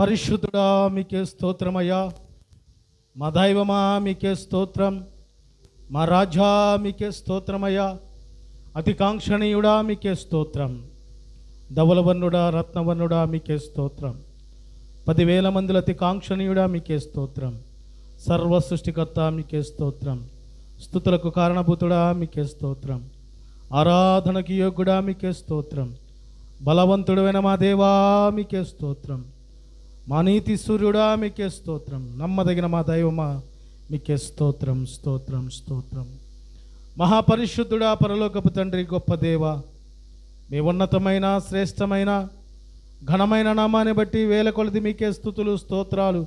పరిశుద్ధుడా మీకే స్తోత్రమయ్యా. మా దైవమా మీకే స్తోత్రం. మా రాజా మీకే స్తోత్రమయ్యా. అతి కాంక్షణీయుడా మీకే స్తోత్రం. ధవలవర్ణుడా రత్నవర్ణుడా మీకే స్తోత్రం. 10,000 మందిల అతి కాంక్షణీయుడా మీకే స్తోత్రం. సర్వ సృష్టికర్త మీకే స్తోత్రం. స్తుతులకు కారణభూతుడా మీకే స్తోత్రం. ఆరాధనకి యోగ్యుడా మీకే స్తోత్రం. బలవంతుడైన మా దేవా మీకే స్తోత్రం. మా నీతి సూర్యుడా మీకే స్తోత్రం. నమ్మదగిన మా దైవమా మీకే స్తోత్రం, స్తోత్రం, స్తోత్రం. మహాపరిశుద్ధుడా పరలోకపు తండ్రి, గొప్ప దేవ, మీ ఉన్నతమైన శ్రేష్టమైన ఘనమైన నామాన్ని బట్టి వేల కొలది మీకే స్తుతులు, స్తోత్రాలు,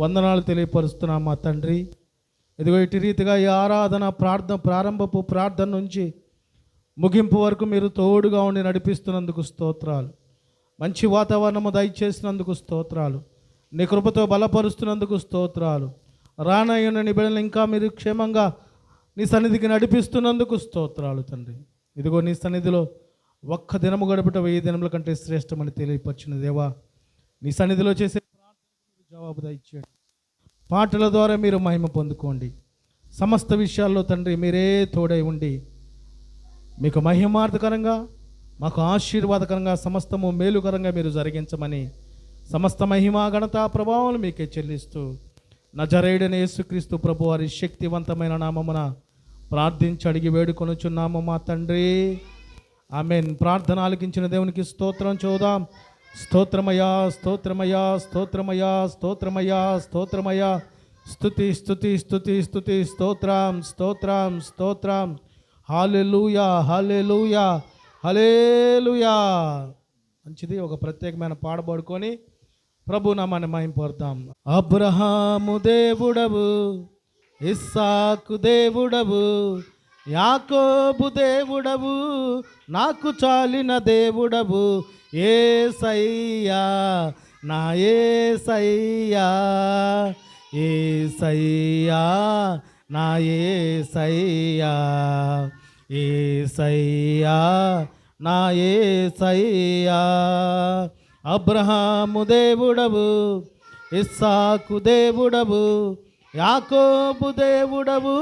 వందనాలు తెలియపరుస్తున్నాం మా తండ్రి. ఇదిగో ఇటు రీతిగా ఈ ఆరాధన ప్రారంభపు ప్రార్థన నుంచి ముగింపు వరకు మీరు తోడుగా ఉండి నడిపిస్తున్నందుకు స్తోత్రాలు. మంచి వాతావరణము దయచేసినందుకు స్తోత్రాలు. నీ కృపతో బలపరుస్తున్నందుకు స్తోత్రాలు. రానయ్యున్న నీ బిడ్డలను ఇంకా మీరు క్షేమంగా నీ సన్నిధికి నడిపిస్తున్నందుకు స్తోత్రాలు తండ్రి. ఇదిగో నీ సన్నిధిలో ఒక్క దినము గడుపుట 1000 దినముల కంటే శ్రేష్టమని తెలియపరిచిన దేవా, నీ సన్నిధిలో చేసే ప్రార్థనకు జవాబు దయచేయండి. పాటల ద్వారా మీరు మహిమ పొందుకోండి. సమస్త విషయాల్లో తండ్రి మీరే తోడై ఉండి మీకు మహిమార్థకరంగా, మాకు ఆశీర్వాదకరంగా, సమస్తము మేలుకరంగా మీరు జరిగించమని సమస్త మహిమా ఘనత ప్రభావాలు మీకే చెల్లిస్తూ నజరేయుడైన యేసుక్రీస్తు ప్రభు వారి శక్తివంతమైన నామమున ప్రార్థించి అడిగి వేడుకొనుచున్నాము మా తండ్రి, ఆమేన్. ప్రార్థన ఆలకించిన దేవునికి స్తోత్రం చూద్దాం. స్తోత్రమయ్యా, స్తోత్రమయ్యా, స్తోత్రమయ్యా, స్తోత్రమయ్యా, స్తోత్రమయ్యా. స్తుతి స్తుతి స్తుతి స్తుతి, స్తోత్రం స్తోత్రం స్తోత్రం. హల్లెలూయా, హల్లెలూయా, హల్లెలూయా. మంచిది. ఒక ప్రత్యేకమైన పాట పాడుకొని ప్రభు నామాన్ని మహింపడతాం. అబ్రహాము దేవుడవు, ఇస్సాకు దేవుడవు, యాకోబు దేవుడవు, నాకు చాలిన దేవుడవు, యేసయ్యా నా యేసయ్యా, యేసయ్యా నా యేసయ్యా, యేసయ్యా నా యేసయ్యా. అబ్రహాము దేవుడవు, ఇస్సాకు దేవుడవు, యాకోబు దేవుడవు,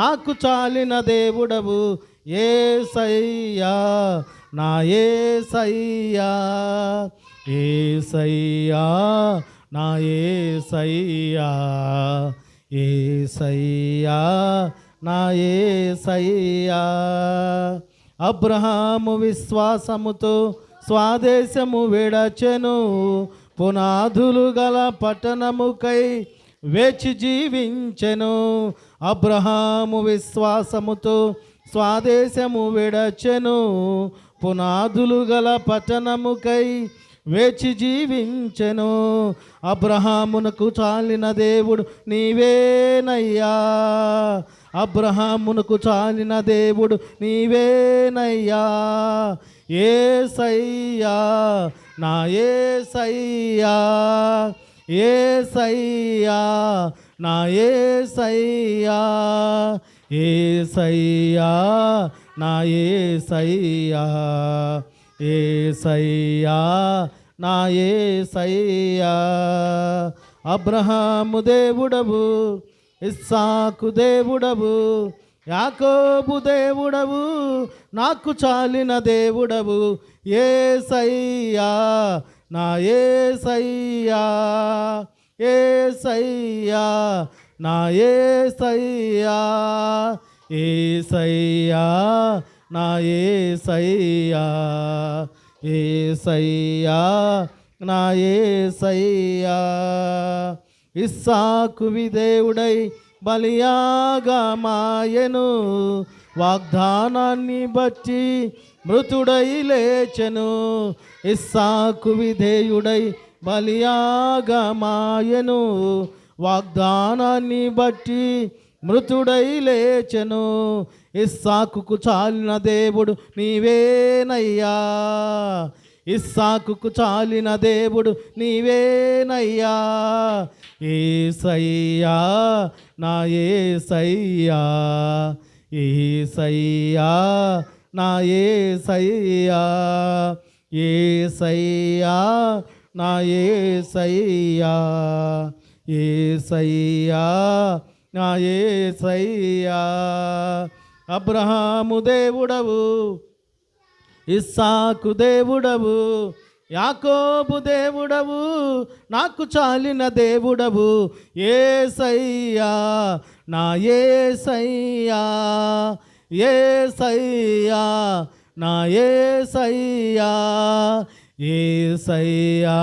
నాకు చాలిన దేవుడవు, యేసయ్యా నా యేసయ్యా, యేసయ్యా నా యేసయ్యా, యేసయ్యా నా యేసయ్యా. అబ్రహాము విశ్వాసముతో స్వదేశము విడచెను, పునాదులు గల పట్టణముకై వేచి జీవించెను. అబ్రహాము విశ్వాసముతో స్వదేశము విడచెను, పునాదులు గల పట్టణముకై వేచి జీవించెను. అబ్రహామునకు చాలిన దేవుడు నీవేనయ్యా, అబ్రహామునకు చాలిన దేవుడు నీవేనయ్యా, యేసయ్యా నా యేసయ్యా, యేసయ్యా నా యేసయ్యా, యేసయ్యా నా యేసయ్యా, యేసయ్యా నా యేసయ్యా. అబ్రహాము దేవుడవు, ఇస్సాకు దేవుడవు, యాకోబు దేవుడవు, నాకు చాలిన దేవుడవు, యేసయ్యా నా యేసయ్యా, యేసయ్యా నా యేసయ్యా, యేసయ్యా నా యేసయ్యా, యేసయ్యా నా యేసయ్యా. ఇస్సాకు విధేయుడై బలియాగా మాయను, వాగ్దానాన్ని బట్టి మృతుడై లేచెను. ఇస్సాకు విధేయుడై బలియాగా మాయను, వాగ్దానాన్ని బట్టి మృతుడై లేచెను. ఇస్సాకుకు చాలిన దేవుడు నీవేనయ్యా, ఇస్సాకుకు చాలిన దేవుడు నీవేనయ్యా, యేసయ్యా నా యేసయ్యా, యేసయ్యా నా యేసయ్యా, యేసయ్యా నా యేసయ్యా, యేసయ్యా, నా యేసయ్యా. అబ్రహాము దేవుడవు, ఇస్సాకు దేవుడవు, యాకోబు దేవుడవు, నాకు చాలిన దేవుడవు. యేసయ్యా, నా యేసయ్యా, యేసయ్యా, నా యేసయ్యా, యేసయ్యా,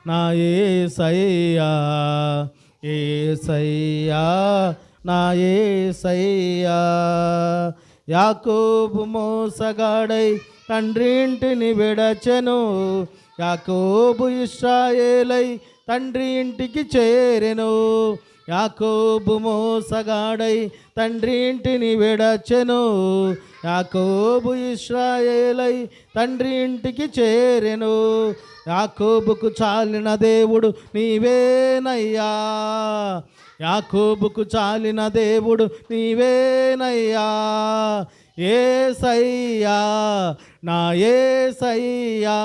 నా యేసయ్యా, యేసయ్యా, నా యేసయ్యా. యాకోబు మోసగాడై తండ్రి ఇంటిని విడచెను, యాకోబు ఇశ్రాయేలై తండ్రి ఇంటికి చేరెను. యాకోబు మోసగాడై తండ్రి ఇంటిని విడచెను, యాకోబు ఇశ్రాయేలై తండ్రి ఇంటికి చేరెను. యాకోబుకు చాలిన దేవుడు నీవేనయ్యా, యాకోబుకు చాలిన దేవుడు నీవేనయ్యా. యేసయ్యా, నా యేసయ్యా,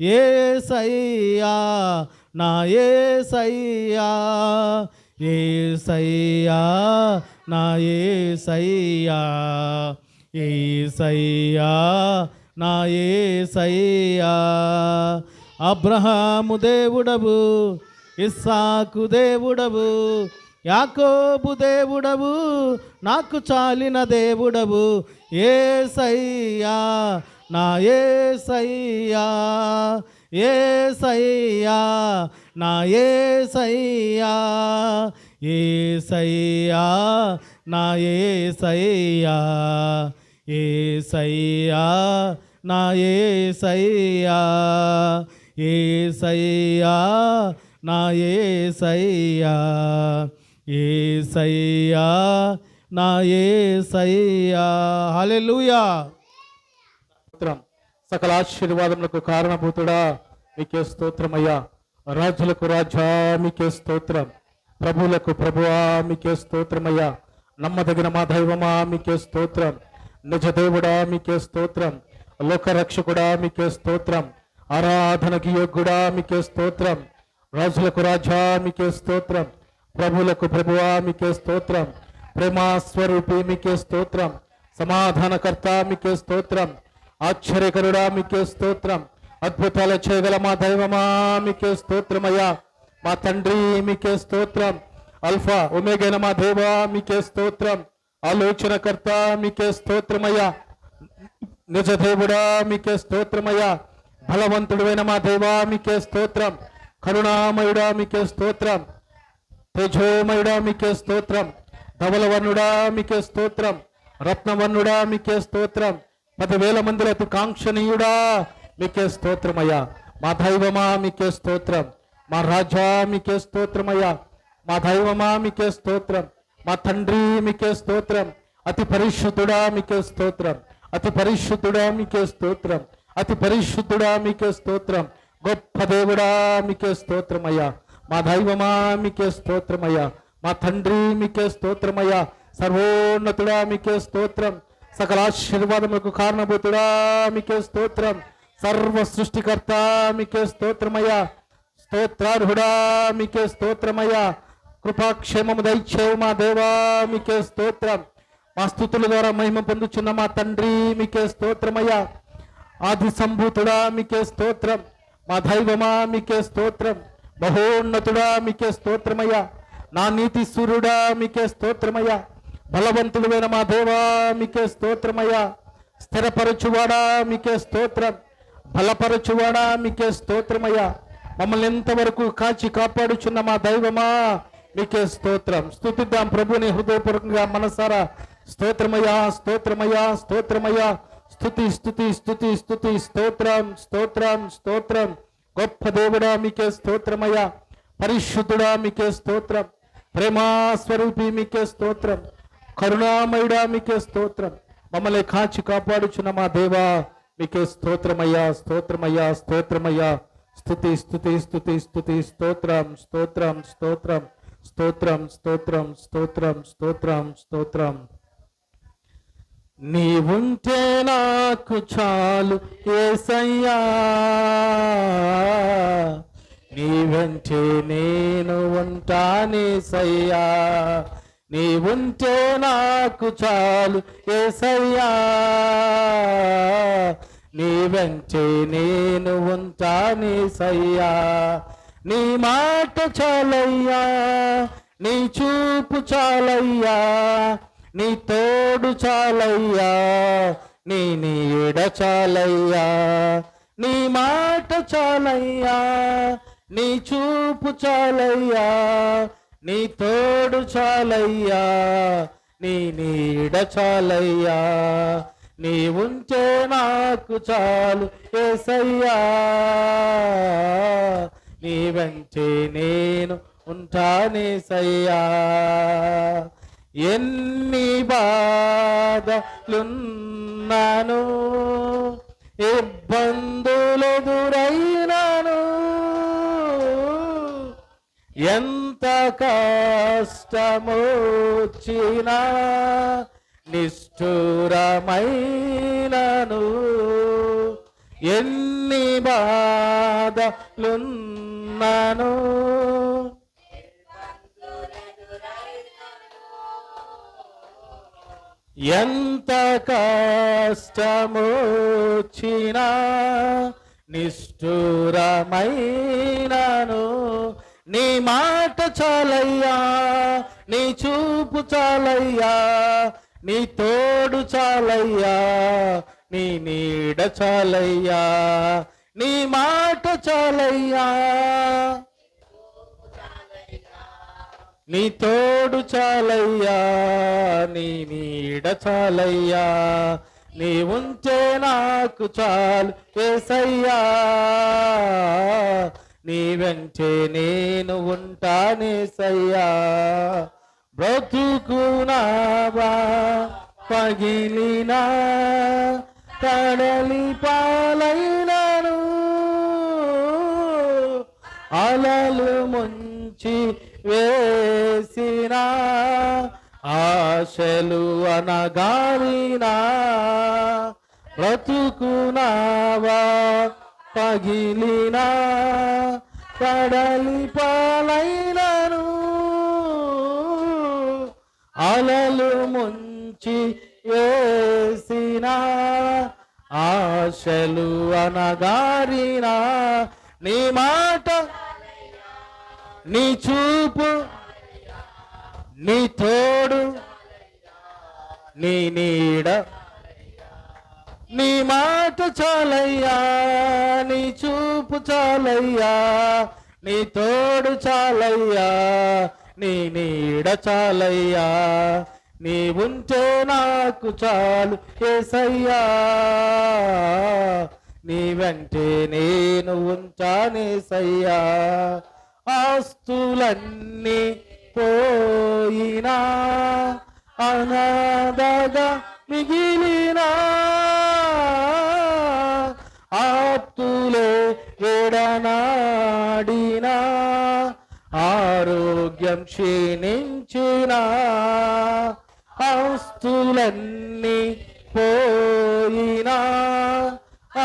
యేసయ్యా, నా యేసయ్యా, యేసయ్యా, నా యేసయ్యా, యేసయ్యా, నా యేసయ్యా. అబ్రహాము దేవుడవు, ఇస్సాకు దేవుడవు, యాకోబు దేవుడవు, నాకు చాలిన దేవుడవు. యేసయ్యా, నా యేసయ్యా, యేసయ్యా, నా యేసయ్యా, యేసయ్యా, నా యేసయ్యా, యేసయ్యా, నా యేసయ్యా, యేసయ్యా, నా యేసయ్యా, యేసయ్యా, నా యేసయ్యా. హల్లెలూయా. సకల ఆశీర్వాదములకు కారణభూతుడా మీకే స్తోత్రమయ్యా. రాజులకు రాజా మీకే స్తోత్రం, ప్రభువులకు ప్రభువా మీకే స్తోత్రమయ్యా. నమ్మదగిన మా దైవమా మీకే స్తోత్రం, నిజ దేవుడా మీకే స్తోత్రం, లోకరక్షకుడా మీకే స్తోత్రం, ఆరాధనకి యోగ్యుడా మీకే స్తోత్రం. రాజులకు రాజా మీకే స్తోత్రం, ప్రభువులకు ప్రభువా మీకే స్తోత్రం, ప్రేమాస్వరూపి మీకే స్తోత్రం, సమాధానకర్త మీకే స్తోత్రం, ఆశ్చర్యకరుడా మీకే స్తోత్రం, అద్భుతాలు చేయగల మా దైవమా మీకే స్తోత్రమయ్యా. మా తండ్రి మీకే స్తోత్రం, అల్ఫా ఒమేగైన మా దేవా మీకే స్తోత్రం, ఆలోచనకర్త మీకే స్తోత్రమయ్యా. నిజ దేవుడా మీకే స్తోత్రమయ్యా. బలవంతుడైన మా దేవా మీకే స్తోత్రం, కరుణామయుడా మీకే స్తోత్రం, తేజోమయుడా మీకే స్తోత్రం, ధవలవర్ణుడా మీకే స్తోత్రం, రత్నవర్ణుడా మీకే స్తోత్రం, 10,000 మందిలో అతి కాంక్షణీయుడా మీకే స్తోత్రమయ్యా. మా దైవమా మీకే స్తోత్రం, మా రాజా మీకే స్తోత్రమయ్యా. మా దైవమా మీకే స్తోత్రం, మా తండ్రి మీకే స్తోత్రం, అతి పరిశుద్ధుడా మీకే స్తోత్రం, అతి పరిశుద్ధుడా మీకే స్తోత్రం, అతి పరిశుద్ధుడా మీకే స్తోత్రం, గొప్ప దేవుడా మీకే స్తోత్రమయ్యా. మా దైవమా మీకే స్తోత్రమయ్యా. మా తండ్రి మీకే స్తోత్రమయ్యా. సర్వోన్నతుడా మీకే స్తోత్రం, సకల ఆశీర్వాదములకు కారణభూతుడా మీకే స్తోత్రం, సర్వ సృష్టికర్త మీకే స్తోత్రమయ్యా. స్తోత్రార్హుడా మీకే స్తోత్రమయ్యా. కృపాక్షేమము దయచేవు మా దేవా మీకే స్తోత్రం. మా స్తుతుల ద్వారా మహిమ పొందుచున్న మా తండ్రి మీకే స్తోత్రమయ్యా. ఆది సంభూతుడా మీకే స్తోత్రం, మా దైవమా మీకే స్తోత్రం, మహోన్నతుడా మీకే స్తోత్రమయ్యా. నా నీతి సూర్యుడా మీకే స్తోత్రమయ్యా. బలవంతుడైన మా దేవా మీకే స్తోత్రమయ్యా. స్థిరపరచువాడా మీకే స్తోత్రం, బలపరచువాడా మీకే స్తోత్రమయ్యా. మమ్మల్ని ఎంతవరకు కాచి కాపాడుచున్న మా దైవమా మీకే స్తోత్రం. స్తుతిద్దాం ప్రభుని హృదయపూర్వకంగా మనసారా. స్తోత్రమయ్యా, స్తోత్రమయ్యా, స్తోత్రమయ్యా. స్తుతి స్తుతి స్తుతి స్తుతి, స్తోత్రం స్తోత్రం స్తోత్రం. గొప్ప దేవుడా మీకే స్తోత్రమయ్యా. పరిశుద్ధుడా మీకే స్తోత్రం, ప్రేమాస్వరూపి మీకే స్తోత్రం, కరుణామయుడా మీకే స్తోత్రం. మమ్మల్ని కాచి కాపాడుచున్న మా దేవా మీకే స్తోత్రమయ్యా, స్తోత్రమయ్యా, స్తోత్రమయ్యా. స్తుతి స్తుతి స్తుతి స్తుతి, స్తోత్రం స్తోత్రం స్తోత్రం స్తోత్రం స్తోత్రం స్తోత్రం స్తోత్రం స్తోత్రం. నీవుంటే నాకు చాలు యేసయ్యా, నీ వెంటే నేను ఉంటానేసయ్యా. నీవుంటే నాకు చాలు యేసయ్యా, నీ వెంటే నేను ఉంటానేసయ్యా. నీ మాట చాలయ్యా, నీ చూపు చాలయ్యా, నీ తోడు చాలయ్యా, నీ నీడ చాలయ్యా. నీ మాట చాలయ్యా, నీ చూపు చాలయ్యా, నీ తోడు చాలయ్యా, నీ నీడ చాలయ్యా. నీ ఉంటే నాకు చాలు యేసయ్యా, నీ వెంటే నేను ఉంటానేసయ్యా. ఎన్ని బాధలున్నాను, ఇబ్బందులెదురైనాను, ఎంత కష్టమొచ్చినా నిష్ఠురమైనను, ఎన్ని బాధలున్నాను, ఎంత కష్టమొచ్చినా నిష్ఠురమైనను, నీ మాట చాలయ్యా, నీ చూపు చాలయ్యా, నీ తోడు చాలయ్యా, నీ నీడ చాలయ్యా. నీ మాట చాలయ్యా, నీ తోడు చాలయ్యా, నీ నీడ చాలయ్యా. నీ ఉంటే నాకు చాలు యేసయ్యా, నీ వెంటే నేను ఉంటానేసయ్యా. బ్రతుకునావా పగిలినా, కడలి పాలైనను, అలలు ముంచి వేసినా, ఆశలు అనగారినా, బ్రతుకునావా పగిలినా, కడలి పాలైనను, అలలు ముంచి వేసినా, ఆశలు అనగారినా, నీ మాట, నీ చూపు, నీ తోడు, నీ నీడ, నీ మాట చాలయ్యా, నీ చూపు చాలయ్యా, నీ తోడు చాలయ్యా, నీ నీడ చాలయ్యా. నీ ఉంటే నాకు చాలు యేసయ్యా, నీ వెంటే నేను ఉంటానేసయ్యా. ఆస్తులన్నీ పోయినా, అనాథగా మిగిలినా, ఆప్తులే విడనాడినా, ఆరోగ్యం క్షీణించిన, ఆస్తులన్నీ పోయినా,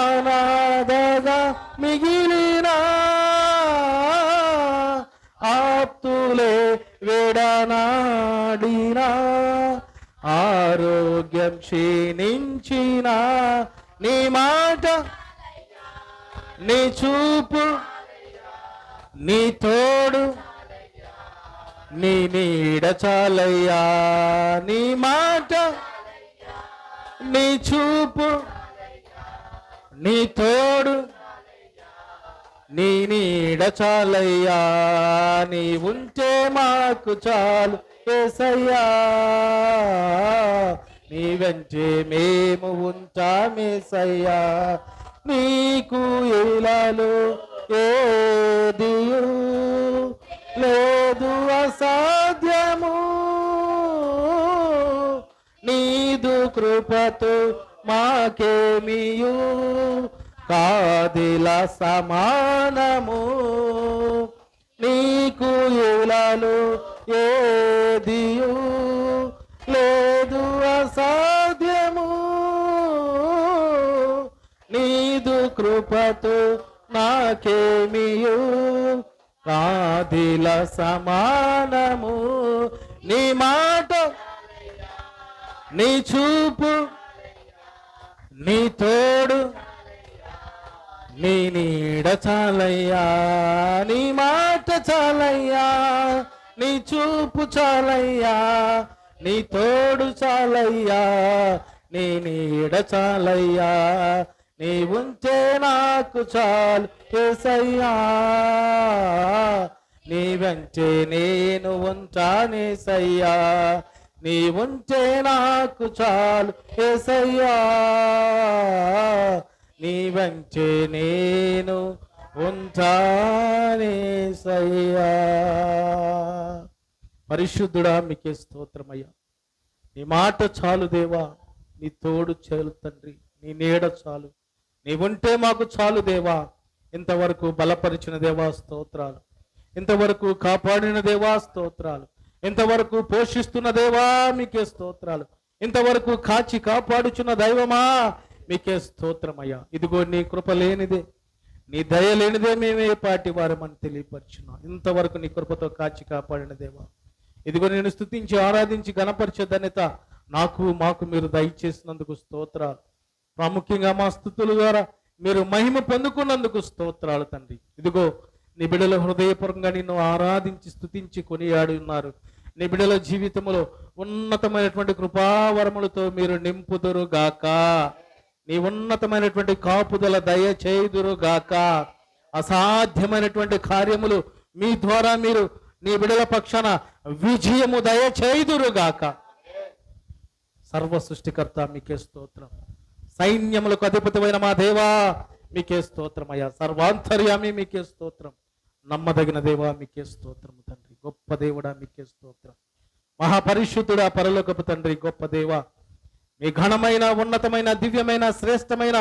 అనాథగా మిగిలినా, ఆప్తులే విడనాడినా, ఆరోగ్యం క్షీణించిన, నీ మాట, నీ చూపు, నీ తోడు, నీ నీడ చాలయ్యా. నీ మాట, నీ చూపు, నీ తోడు, నీ నీడ చాలయ్యా. నీ ఉంటే మాకు చాలు యేసయ్యా, నీ వెంటే మేము ఉంటామేసయ్యా. నీకు ఇలాలో ఏదియు లేదు అసాధ్యము, నీదు కృపతో మాకేమియు కాదిల సమానము. నీకు ఇలాలో ఏదియు లేదు అసాధ్యము, సమాధిల సమానము నీ మాట నీ చూపు నీ తోడు నీ నీడ చాలయ్యా నీ మాట చాలయ్యా నీ చూపు చాలయ్యా నీ తోడు చాలయ్యా నీ నీడ చాలయ్యా నీ ఉంటే నాకు చాలు యేసయ్యా నీ వెంటే నేను ఉంటానేసయ్యా నీ ఉంటే నాకు చాలు యేసయ్యా నీ వెంటే నేను ఉంటానేసయ్యా. పరిశుద్ధుడా మీకే స్తోత్రమయ్యా. నీ మాట చాలు దేవా, నీ తోడు చాలు తండ్రి, నీ నీడ చాలు, నీ ఉంటే మాకు చాలు దేవా. ఇంతవరకు బలపరిచిన దేవా స్తోత్రాలు, ఇంతవరకు కాపాడిన దేవా స్తోత్రాలు, ఇంతవరకు పోషిస్తున్న దేవా మీకే స్తోత్రాలు, ఇంతవరకు కాచి కాపాడుచున్న దైవమా మీకే స్తోత్రమయ్యా. ఇదిగో నీ కృప లేనిదే, నీ దయ లేనిదే మేమే పాటి వారమని తెలియపరుచున్నాం. ఇంతవరకు నీ కృపతో కాచి కాపాడిన దేవా, ఇదిగో నేను స్తుతించి ఆరాధించి గణపరిచే ధన్యత నాకు మాకు మీరు దయచేసినందుకు స్తోత్రాలు. ప్రాముఖ్యంగా మా స్తుతుల ద్వారా మీరు మహిమ పొందుకున్నందుకు స్తోత్రాలు తండ్రి. ఇదిగో నీ బిడ్డల హృదయపూర్వకంగా నిన్ను ఆరాధించి స్తుతించి కొనియాడి ఉన్నారు. నీ బిడ్డల జీవితంలో ఉన్నతమైనటువంటి కృపావరములతో మీరు నింపుదురు గాక, నీ ఉన్నతమైనటువంటి కాపుదల దయ చేయుదురు గాక, అసాధ్యమైనటువంటి కార్యములు మీ ద్వారా మీరు నీ బిడ్డల పక్షాన విజయము దయ చేయుదురు గాక. సర్వ సృష్టికర్త మీకే స్తోత్రం, సైన్యములకు అధిపతిమైన మా దేవా మీకే స్తోత్రం అయ్యా. సర్వాంతర్యామి మీకే స్తోత్రం, నమ్మదగిన దేవా మీకే స్తోత్రము తండ్రి. గొప్ప దేవుడా మీకే స్తోత్రం, మహాపరిశుద్ధుడా పరలోకపు తండ్రి, గొప్ప దేవా మీ ఘనమైన ఉన్నతమైన దివ్యమైన శ్రేష్టమైన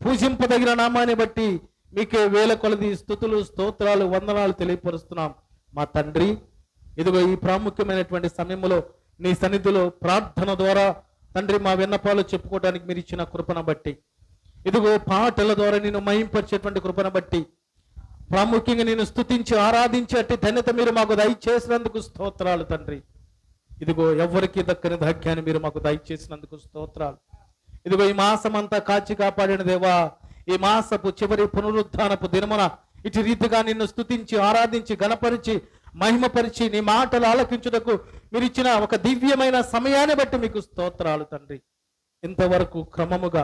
పూజింపదగిన నామాన్ని బట్టి మీకే వేల కొలది స్తుతులు స్తోత్రాలు వందనాలు తెలియపరుస్తున్నాం మా తండ్రి. ఇదిగో ఈ ప్రాముఖ్యమైనటువంటి సమయంలో నీ సన్నిధిలో ప్రార్థన ద్వారా తండ్రి మా విన్నపాలు చెప్పుకోవడానికి మీరు ఇచ్చిన కృపను బట్టి, ఇదిగో పాటల ద్వారా నేను మహింపరిచేటువంటి కృపను బట్టి, ప్రాముఖ్యంగా నేను స్తుతించి ఆరాధించేటి ధన్యత మీరు మాకు దయచేసినందుకు స్తోత్రాలు తండ్రి. ఇదిగో ఎవరికి దక్కని భాగ్యాన్ని మీరు మాకు దయచేసినందుకు స్తోత్రాలు. ఇదిగో ఈ మాసం అంతా కాచి కాపాడిన దేవా, ఈ మాసపు చివరి పునరుద్ధానపు దినమున ఇటు రీతిగా నిన్ను స్తుతించి ఆరాధించి గణపరిచి మహిమపరిచి నీ మాటలు ఆలకించుటకు మీరు ఇచ్చిన ఒక దివ్యమైన సమయాన్ని బట్టి మీకు స్తోత్రాలు తండ్రి. ఇంతవరకు క్రమముగా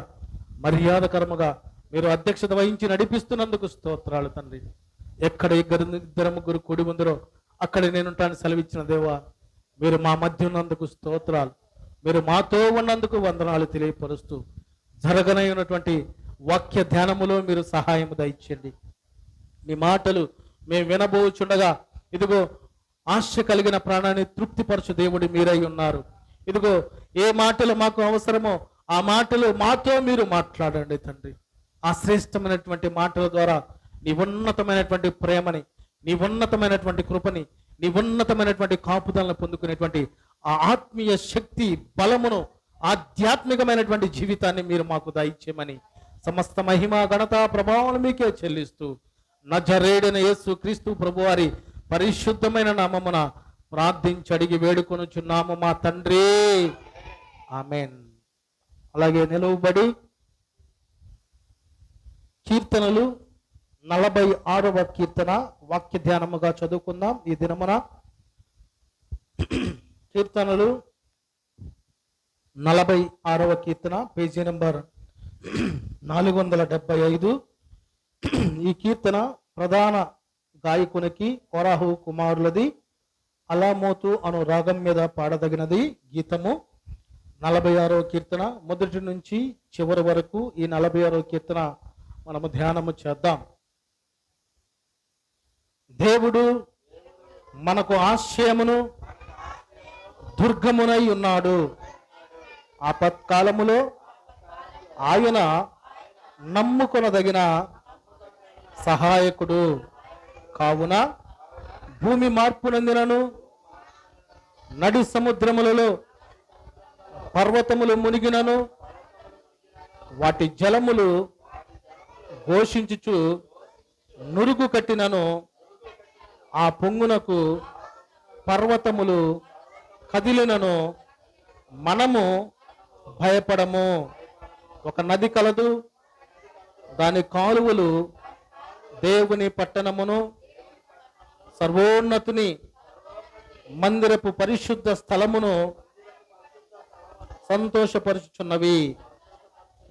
మర్యాదకరముగా మీరు అధ్యక్షత వహించి నడిపిస్తున్నందుకు స్తోత్రాలు తండ్రి. ఎక్కడ ఇద్దరు ముగ్గురు కూడి ఉందరో అక్కడ నేనుంటాను సెలవిచ్చిన దేవా, మీరు మా మధ్య ఉన్నందుకు స్తోత్రాలు, మీరు మాతో ఉన్నందుకు వందనాలు తెలియపరుస్తూ జరగనైనటువంటి వాక్య ధ్యానములో మీరు సహాయం దయచేయండి. మీ మాటలు మేము వినబోచుండగా ఇదిగో ఆశ కలిగిన ప్రాణాన్ని తృప్తిపరచు దేవుడు మీరై ఉన్నారు. ఇదిగో ఏ మాటలు మాకు అవసరమో ఆ మాటలు మాతో మీరు మాట్లాడండి తండ్రి. ఆ శ్రేష్టమైనటువంటి మాటల ద్వారా నీ ఉన్నతమైనటువంటి ప్రేమని, నీ ఉన్నతమైనటువంటి కృపని, నీ ఉన్నతమైనటువంటి కాపుదలను పొందుకునేటువంటి ఆ ఆత్మీయ శక్తి బలమును, ఆధ్యాత్మికమైనటువంటి జీవితాన్ని మీరు మాకు దయచేయమని సమస్త మహిమ ఘనత ప్రభావం మీకే చెల్లిస్తూ నజరేయుడైన యేసు క్రీస్తు ప్రభువారి పరిశుద్ధమైన నామమున ప్రార్థించి అడిగి వేడుకొనుచున్నాము మా తండ్రి, ఆమేన్. అలాగే నిలువబడి కీర్తనలు 46వ కీర్తన వాక్య ధ్యానముగా చదువుకుందాం ఈ దినమున. కీర్తనలు 46వ కీర్తన పేజీ నెంబర్ 475. ఈ కీర్తన ప్రధాన గాయకునికి కోరాహు కుమారులది. అలామోతు అను రాగం మీద పాడదగినది గీతము. 46వ కీర్తన మొదటి నుంచి చివరి వరకు ఈ 46వ కీర్తన మనము ధ్యానము చేద్దాం. దేవుడు మనకు ఆశ్రయమును దుర్గమునై ఉన్నాడు, ఆపత్కాలములో ఆయన నమ్ముకొనదగిన సహాయకుడు. కావున భూమి మార్పు నందినను, నడి సముద్రములలో పర్వతములు మునిగినను, వాటి జలములు ఘోషించుచు నురుగు కట్టినను, ఆ పొంగునకు పర్వతములు కదిలినను మనము భయపడము. ఒక నది కలదు, దాని కాలువలు దేవుని పట్టణమును సర్వోన్నతుని మందిరపు పరిశుద్ధ స్థలమును సంతోషపరుచుచున్నవి.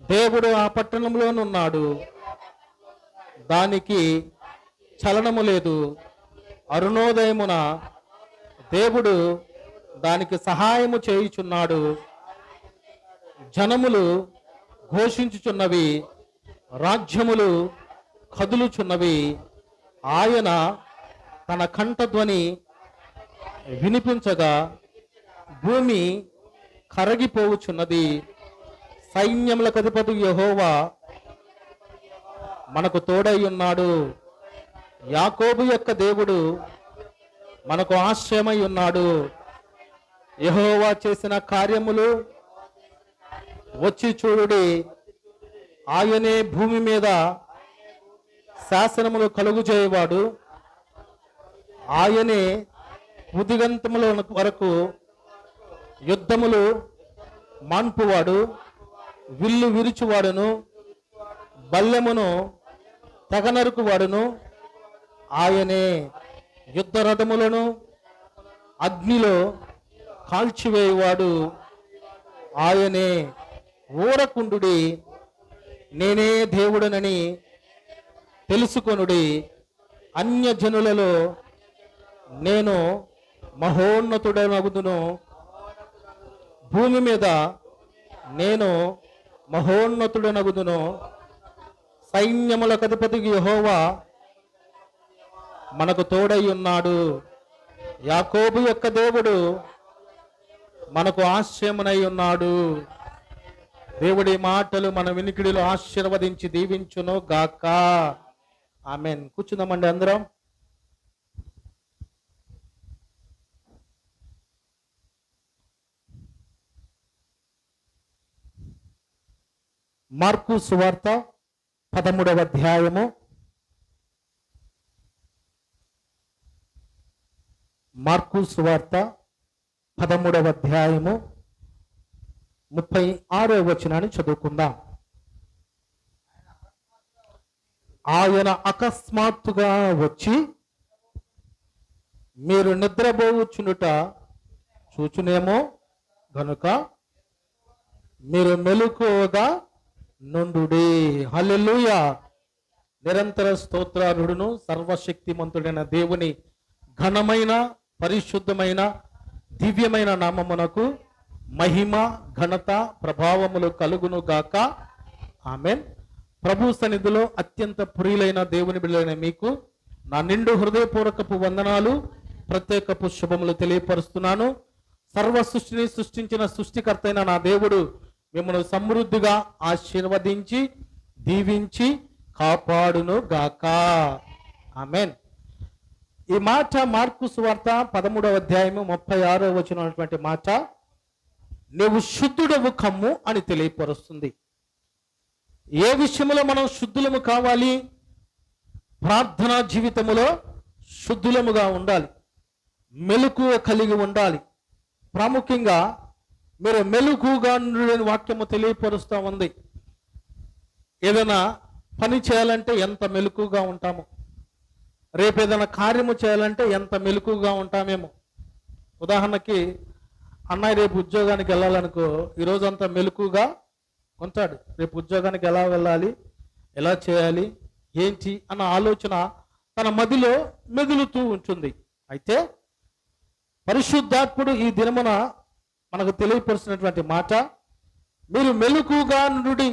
దేవుడు ఆ పట్టణంలోనున్నాడు, దానికి చలనము లేదు. అరుణోదయమున దేవుడు దానికి సహాయము చేయుచున్నాడు. జనములు ఘోషించుచున్నవి, రాజ్యములు కదులుచున్నవి. ఆయన తన కంఠధ్వని వినిపించగా భూమి కరగిపోవుచున్నది. సైన్యములకు అధిపతి యెహోవా మనకు తోడై ఉన్నాడు. యాకోబు యొక్క దేవుడు మనకు ఆశ్రయమై ఉన్నాడు. యెహోవా చేసిన కార్యములు వచ్చి చూడుడి. ఆయనే భూమి మీద శాసనములు కలుగు చేయవాడు. ఆయనే ఉదిగంతముల వరకు యుద్ధములు మాన్పువాడు. విల్లు విరుచువాడును, బల్లెమును తెగనరుకువాడును. ఆయనే యుద్ధ రథములను అగ్నిలో కాల్చివేయువాడు. ఆయనే ఊరకుండుడి, నేనే దేవుడనని తెలుసుకొనుడి. అన్యజనులలో నేను మహోన్నతుడనగుదును. భూమి మీద నేను మహోన్నతుడనగుదును. సైన్యములకు అధిపతి యెహోవా మనకు తోడై ఉన్నాడు. యాకోబు యొక్క దేవుడు మనకు ఆశ్రయమునై ఉన్నాడు. దేవుడి మాటలు మన వినికిడిలో ఆశీర్వదించి దీవించును గాక. ఆమెన్. కూర్చుందామండి అందరం. మార్కు సువార్త 13వ అధ్యాయము. మార్కు సువార్త 13వ అధ్యాయము 36వ వచనాన్ని చదువుకుందాం. ఆయన అకస్మాత్తుగా వచ్చి మీరు నిద్రపోవచ్చునుట చూచునేమో గనుక మీరు మెలకువగా నుండుడి. హల్లెలూయా. నిరంతర స్తోత్రారుడును సర్వశక్తిమంతుడైన దేవుని ఘనమైన పరిశుద్ధమైన దివ్యమైన నామమునకు మహిమ ఘనత ప్రభావములు కలుగును గాక. ఆమెన్. ప్రభు సన్నిధిలో అత్యంత ప్రియులైన దేవుని బిడ్డలైన మీకు నా నిండు హృదయపూర్వకపు వందనాలు, ప్రత్యేకపు శుభములు తెలియపరుస్తున్నాను. సర్వ సృష్టిని సృష్టించిన సృష్టికర్త అయిన నా దేవుడు మిమ్మల్ని సమృద్ధిగా ఆశీర్వదించి దీవించి కాపాడును గాక. ఆమెన్. ఈ మాట మార్కు సువార్త 13వ అధ్యాయము 36వ వచనమైనటువంటి మాట నీవు శుద్ధుడవు కమ్ము అని తెలియపరుస్తుంది. ఏ విషయంలో మనం శుద్ధులము కావాలి? ప్రార్థనా జీవితములో శుద్ధులముగా ఉండాలి, మెలకువ కలిగి ఉండాలి. ప్రాముఖ్యంగా మీరు మెలకుగా ఉండాలని వాక్యము తెలియపరుస్తూ ఉంది. ఏదైనా పని చేయాలంటే ఎంత మెలకుగా ఉంటాము, రేపు ఏదైనా కార్యము చేయాలంటే ఎంత మెలకుగా ఉంటామేమో. ఉదాహరణకి అన్నయ్య రేపు ఉద్యోగానికి వెళ్ళాలనుకో, ఈరోజు అంతా మెలకుగా ఉంటాడు. రేపు ఉద్యోగానికి ఎలా వెళ్ళాలి, ఎలా చేయాలి, ఏంటి అన్న ఆలోచన తన మదిలో మెదులుతూ ఉంటుంది. అయితే పరిశుద్ధాత్ముడు ఈ దినమున మనకు తెలియపరుస్తున్నటువంటి మాట మీరు మెలకుగా నుండి.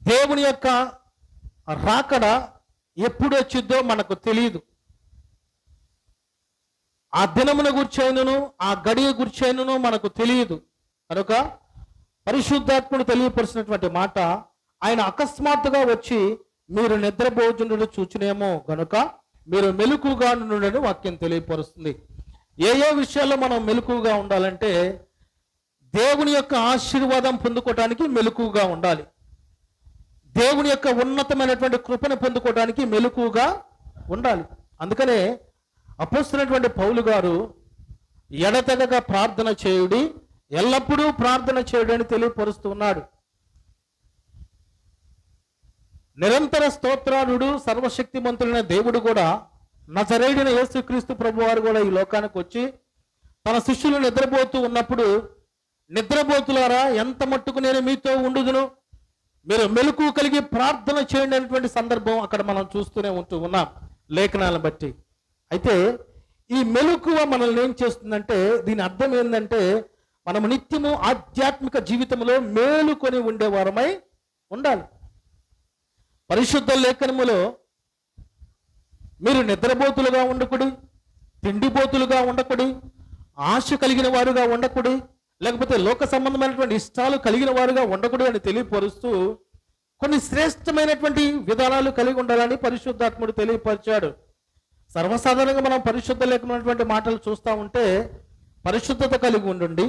దేవుని యొక్క రాకడ ఎప్పుడు వచ్చిద్దో మనకు తెలియదు. ఆ దినమున గుర్చైనను ఆ గడియ గుర్చైనను మనకు తెలియదు. కనుక పరిశుద్ధాత్ముడు తెలియపరిచినటువంటి మాట ఆయన అకస్మాత్తుగా వచ్చి మీరు నిద్రపోచుండు చూచునేమో గనుక మీరు మెలకుగా నుండని వాక్యం తెలియపరుస్తుంది. ఏ ఏ విషయాల్లో మనం మెలకుగా ఉండాలంటే దేవుని యొక్క ఆశీర్వాదం పొందుకోవడానికి మెలకుగా ఉండాలి. దేవుని యొక్క ఉన్నతమైనటువంటి కృపను పొందుకోవడానికి మెలకుగా ఉండాలి. అందుకనే అపోస్తులైనటువంటి పౌలు గారు ఎడతెగక ప్రార్థన చేయుడి, ఎల్లప్పుడూ ప్రార్థన చేయుడి అని తెలియపరుస్తూ ఉన్నాడు. నిరంతర స్తోత్రాలుడు సర్వశక్తిమంతుడైన దేవుడు కూడా, నజరేయుడైన యేసుక్రీస్తు ప్రభు వారు కూడా ఈ లోకానికి వచ్చి తన శిష్యులు నిద్రపోతూ ఉన్నప్పుడు, నిద్రపోతులారా ఎంత మట్టుకు నేను మీతో ఉండుదును, మీరు మెలకు కలిగి ప్రార్థన చేయండి అనేటువంటి సందర్భం అక్కడ మనం చూస్తూనే ఉన్నాం లేఖనాలను బట్టి. అయితే ఈ మెలకువ మనల్ని ఏం చేస్తుందంటే, దీని అర్థం ఏంటంటే మనము నిత్యము ఆధ్యాత్మిక జీవితంలో మేలుకొని ఉండేవారమై ఉండాలి. పరిశుద్ధ లేఖనములో మీరు నిద్రపోతులుగా ఉండకుడి, తిండిపోతులుగా ఉండకుడి, ఆశ కలిగిన వారుగా ఉండకుడి, లేకపోతే లోక సంబంధమైనటువంటి ఇష్టాలు కలిగిన వారుగా ఉండకుడి అని తెలియపరుస్తూ కొన్ని శ్రేష్టమైనటువంటి విధానాలు కలిగి ఉండాలని పరిశుద్ధాత్ముడు తెలియపరిచాడు. సర్వసాధారణంగా మనం పరిశుద్ధ లేఖనమైనటువంటి మాటలు చూస్తూ ఉంటే, పరిశుద్ధత కలిగి ఉండండి,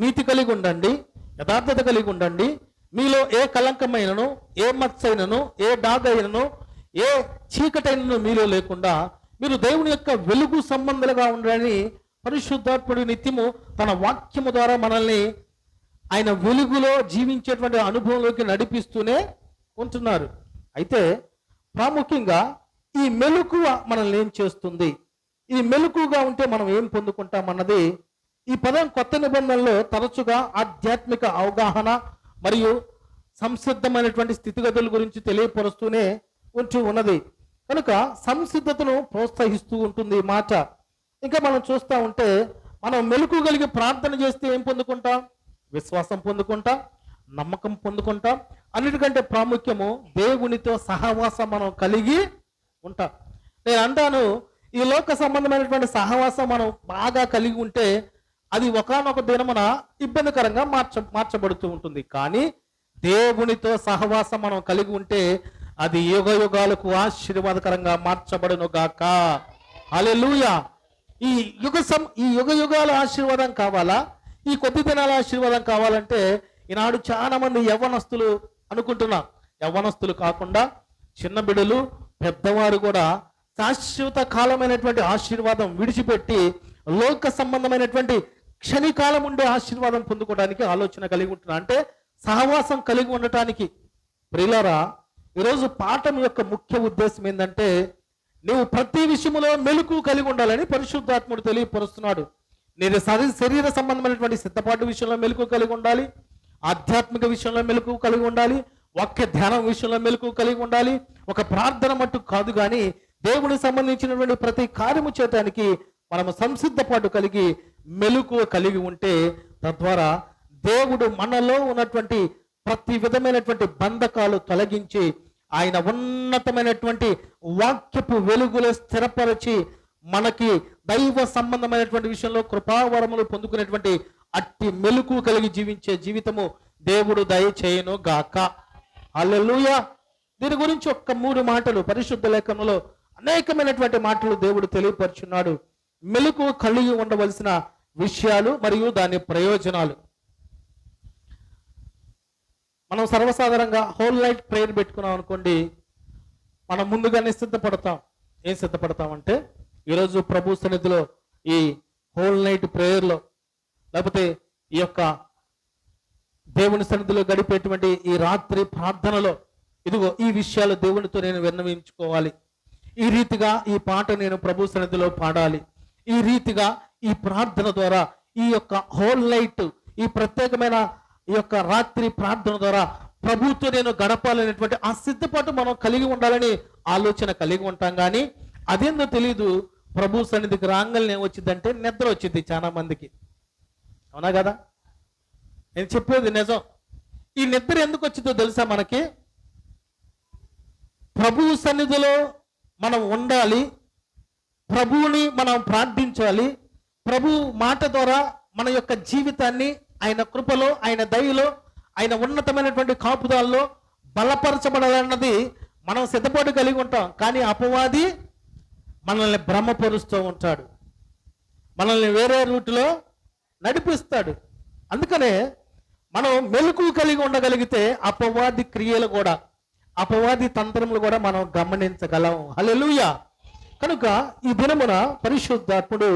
నీతి కలిగి ఉండండి, యథార్థత కలిగి ఉండండి, మీలో ఏ కలంకమైనను, ఏ మత్సైనను, ఏ డాగైనను, ఏ చీకటైనను మీలో లేకుండా మీరు దేవుని యొక్క వెలుగు సంబంధాలుగా ఉండాలని పరిశుద్ధాత్ముడు నిత్యము తన వాక్యము ద్వారా మనల్ని ఆయన వెలుగులో జీవించేటువంటి అనుభవంలోకి నడిపిస్తూనే ఉంటున్నారు. అయితే ప్రాముఖ్యంగా ఈ మెలకువ మనల్ని ఏం చేస్తుంది, ఈ మెలకుగా ఉంటే మనం ఏం పొందుకుంటాం అన్నది ఈ పదం కొత్త నిబంధనలో తరచుగా ఆధ్యాత్మిక అవగాహన మరియు సంసిద్ధమైనటువంటి స్థితిగతుల గురించి తెలియపరుస్తూనే ఉంటూ ఉన్నది. కనుక సంసిద్ధతను ప్రోత్సహిస్తూ ఉంటుంది ఈ మాట. ఇంకా మనం చూస్తూ ఉంటే, మనం మెలకు కలిగి ప్రార్థన చేస్తే ఏం పొందుకుంటాం? విశ్వాసం పొందుకుంటాం, నమ్మకం పొందుకుంటాం. అన్నిటికంటే ప్రాముఖ్యము దేవునితో సహవాసం మనం కలిగి ఉంటాం. నేను అంటాను, ఈ లోక సంబంధమైనటువంటి సహవాసం మనం బాగా కలిగి ఉంటే అది ఒకానొక దినమున ఇబ్బందికరంగా మార్చబడుతూ ఉంటుంది. కానీ దేవునితో సహవాసం మనం కలిగి ఉంటే అది యుగ యుగాలకు ఆశీర్వాదకరంగా మార్చబడును గాక. హల్లెలూయా. ఈ యుగ యుగాల ఆశీర్వాదం కావాలా, ఈ కొద్ది దినాల ఆశీర్వాదం కావాలంటే ఈనాడు చాలా మంది యవ్వనస్తులు అనుకుంటున్నారు. యవ్వనస్తులు కాకుండా చిన్న బిడ్డలు, పెద్దవారు కూడా శాశ్వత కాలమైనటువంటి ఆశీర్వాదం విడిచిపెట్టి లోక సంబంధమైనటువంటి క్షణికాలం ఉండే ఆశీర్వాదం పొందుకోవడానికి ఆలోచన కలిగి ఉంటున్నారు. అంటే సహవాసం కలిగి ఉండటానికి. ప్రియులారా, ఈరోజు పాఠం యొక్క ముఖ్య ఉద్దేశం ఏంటంటే, నువ్వు ప్రతి విషయంలో మెలకు కలిగి ఉండాలని పరిశుద్ధాత్ముడు తెలియపరుస్తున్నాడు. నేను శరీర సంబంధమైనటువంటి సిద్ధపాటు విషయంలో మెలకు కలిగి ఉండాలి, ఆధ్యాత్మిక విషయంలో మెలకు కలిగి ఉండాలి, వాక్య ధ్యానం విషయంలో మెలకు కలిగి ఉండాలి. ఒక ప్రార్థన మట్టుకు కాదు, కానీ దేవునికి సంబంధించినటువంటి ప్రతి కార్యము చేయటానికి మనము సంసిద్ధపాటు కలిగి మెలకు కలిగి ఉంటే, తద్వారా దేవుడు మనలో ఉన్నటువంటి ప్రతి విధమైనటువంటి బంధకాలు తొలగించి ఆయన ఉన్నతమైనటువంటి వాక్యపు వెలుగులో స్థిరపరిచి మనకి దైవ సంబంధమైనటువంటి విషయంలో కృపావరములు పొందుకునేటువంటి అట్టి మెలకు కలిగి జీవించే జీవితము దేవుడు దయచేయును గాక. హల్లెలూయా. దీని గురించి ఒక్క 3 మాటలు పరిశుద్ధ లేఖనంలో అనేకమైనటువంటి మాటలు దేవుడు తెలియపరుచున్నాడు. మెలకు కలిగి ఉండవలసిన విషయాలు మరియు దాని ప్రయోజనాలు. మనం సర్వసాధారణంగా హోల్ నైట్ ప్రేయర్ పెట్టుకున్నాం అనుకోండి, మనం ముందుగానే సిద్ధపడతాం. ఏం సిద్ధపడతామంటే, ఈరోజు ప్రభు సన్నిధిలో ఈ హోల్ నైట్ ప్రేయర్లో, లేకపోతే ఈ యొక్క దేవుని సన్నిధిలో గడిపేటువంటి ఈ రాత్రి ప్రార్థనలో, ఇదిగో ఈ విషయాలు దేవునితో నేను విన్నవించుకోవాలి, ఈ రీతిగా ఈ పాట నేను ప్రభు సన్నిధిలో పాడాలి, ఈ రీతిగా ఈ ప్రార్థన ద్వారా ఈ యొక్క హోల్ నైట్, ఈ ప్రత్యేకమైన ఈ యొక్క రాత్రి ప్రార్థన ద్వారా ప్రభుతో నేను గడపాలనేటువంటి ఆ సిద్ధపాటు మనం కలిగి ఉండాలని ఆలోచన కలిగి ఉంటాం. కానీ అదేందో తెలీదు, ప్రభు సన్నిధికి రాంగల్ని ఏమొచ్చిందంటే నిద్ర వచ్చింది చాలా మందికి. అవునా కదా? నేను చెప్పేది నిజం. ఈ నిద్ర ఎందుకు వచ్చిందో తెలుసా? మనకి ప్రభువు సన్నిధిలో మనం ఉండాలి, ప్రభువుని మనం ప్రార్థించాలి, ప్రభు మాట ద్వారా మన యొక్క జీవితాన్ని ఆయన కృపలో, ఆయన దయలో, ఆయన ఉన్నతమైనటువంటి కాపుదాల్లో బలపరచబడాలన్నది మనం సిద్ధపాటు కలిగి ఉంటాం. కానీ అపవాది మనల్ని భ్రమపరుస్తూ ఉంటాడు, మనల్ని వేరే రూట్లో నడిపిస్తాడు. అందుకనే మనం మెలకు కలిగి ఉండగలిగితే అపవాది క్రియలు కూడా, అపవాది తంత్రములు కూడా మనం గమనించగలం. హల్లెలూయా. కనుక ఈ దినమున పరిశుద్ధాత్ముడు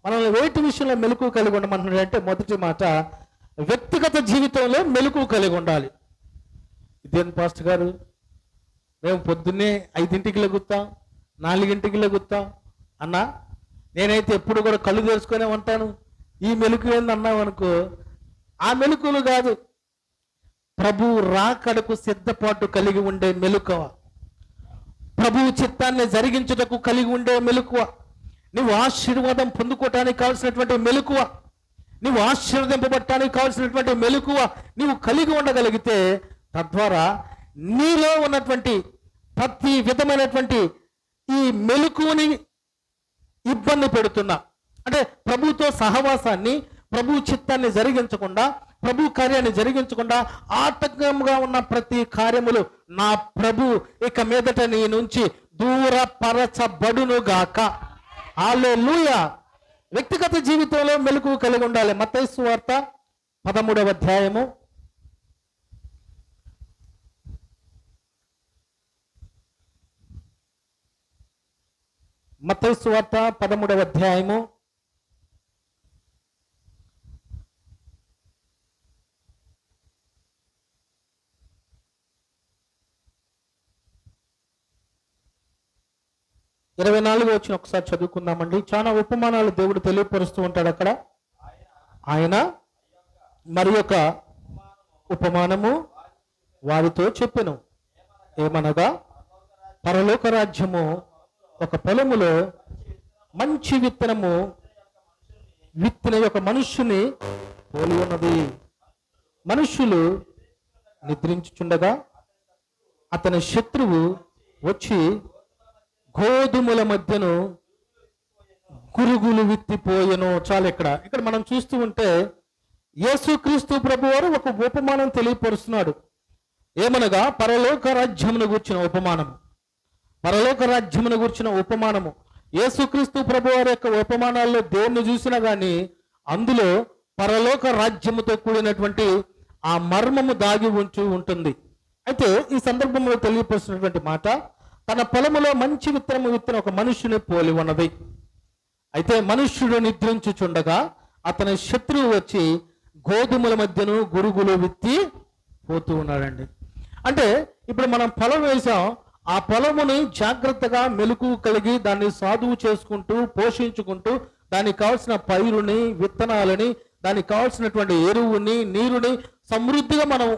మనల్ని వేటి విషయంలో మెలకువ కలిగి ఉండమంటున్నాడు అంటే, మొదటి మాట వ్యక్తిగత జీవితంలో మెలకువ కలిగి ఉండాలి. ఇదేం పాస్టర్ గారు, మేము పొద్దున్నే 5ంటికి లెగుతాం, 4ంటికి లెగుతాం అన్నా, నేనైతే ఎప్పుడు కూడా కళ్ళు తెరుచుకొనే ఉంటాను, ఈ మెలకువ ఏంది అన్నావు అనుకో, ఆ మెలకువలు కాదు, ప్రభు రాకడకు సిద్ధపాటు కలిగి ఉండే మెలకువ, ప్రభువు చిత్తాన్ని జరిగించుటకు కలిగి ఉండే మెలకువ, నువ్వు ఆశీర్వాదం పొందుకోవటానికి కావాల్సినటువంటి మెలకువ, నువ్వు ఆశీర్వదింపబడటానికి కావాల్సినటువంటి మెలకువ నువ్వు కలిగి ఉండగలిగితే, తద్వారా నీలో ఉన్నటువంటి ప్రతి విధమైనటువంటి ఈ మెలకువని ఇబ్బంది పెడుతున్నా, అంటే ప్రభుతో సహవాసాన్ని, ప్రభు చిత్తాన్ని జరిగించకుండా, ప్రభు కార్యాన్ని జరిగించకుండా ఆటంకంగా ఉన్న ప్రతి కార్యములు నా ప్రభు ఇక మీదట నీ నుంచి దూరపరచబడునుగాక. హల్లెలూయా. వ్యక్తిగత జీవితంలో మెలకువ కలిగి ఉండాలి. మత్తయి సువార్త 13వ అధ్యాయము 13వ అధ్యాయము 24వ వచనం ఒకసారి చదువుకుందామండి. చాలా ఉపమానాలు దేవుడు తెలియపరుస్తూ ఉంటాడు అక్కడ. ఆయన మరి యొక్క ఉపమానము వారితో చెప్పెను, ఏమనగా పరలోక రాజ్యము ఒక పొలములో మంచి విత్తనము విత్తిన ఒక మనుష్యుని పోలి ఉన్నది. మనుష్యులు నిద్రించుచుండగా అతని శత్రువు వచ్చి గోధుమల మధ్యను గురుగులు విత్తిపోయెను. చాలు. ఇక్కడ మనం చూస్తూ ఉంటే యేసుక్రీస్తు ప్రభువారు ఒక ఉపమానం తెలియపరుస్తున్నాడు. ఏమనగా పరలోక రాజ్యమును గూర్చిన ఉపమానము. పరలోక రాజ్యమును గూర్చిన ఉపమానము. యేసుక్రీస్తు ప్రభువారి యొక్క ఉపమానాల్లో దేన్ని చూసినా గాని అందులో పరలోక రాజ్యముతో కూడినటువంటి ఆ మర్మము దాగి ఉంటుంది. అయితే ఈ సందర్భంలో తెలియపరుస్తున్నటువంటి మాట, తన పొలములో మంచి విత్తనము విత్తిన ఒక మనుష్యుని పోలి ఉన్నది. అయితే మనుష్యుడు నిద్రించుచుండగా అతని శత్రువు వచ్చి గోధుమల మధ్యను గురుగులు విత్తి పోతూ ఉన్నాడండి. అంటే ఇప్పుడు మనం పొలం వేసాం, ఆ పొలముని జాగ్రత్తగా మెలకువ కలిగి దాన్ని సాధువు చేసుకుంటూ పోషించుకుంటూ దానికి కావాల్సిన పైరుని, విత్తనాలని, దానికి కావాల్సినటువంటి ఎరువుని, నీరుని సమృద్ధిగా మనం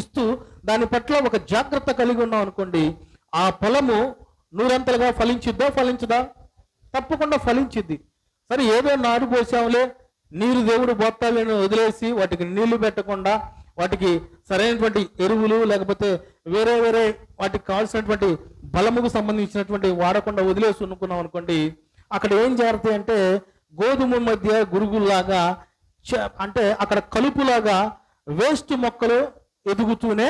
ఇస్తూ దాని పట్ల ఒక జాగ్రత్త కలిగి ఉన్నాం అనుకోండి, ఆ పొలము నూరంతలుగా ఫలించదా? తప్పకుండా ఫలించిద్ది. సరే, ఏదో నారు పోసాంలే, నీరు దేవుడు బొత్తాలను వదిలేసి వాటికి నీళ్లు పెట్టకుండా, వాటికి సరైనటువంటి ఎరువులు లేకపోతే వేరే వాటికి కావాల్సినటువంటి బలముకు సంబంధించినటువంటి వాడకుండా వదిలేసి అనుకున్నాం అనుకోండి, అక్కడ ఏం జరుగుతాయి అంటే గోధుమ మధ్య గురుగుల్లాగా, అంటే అక్కడ కలుపులాగా వేస్ట్ మొక్కలు ఎదుగుతూనే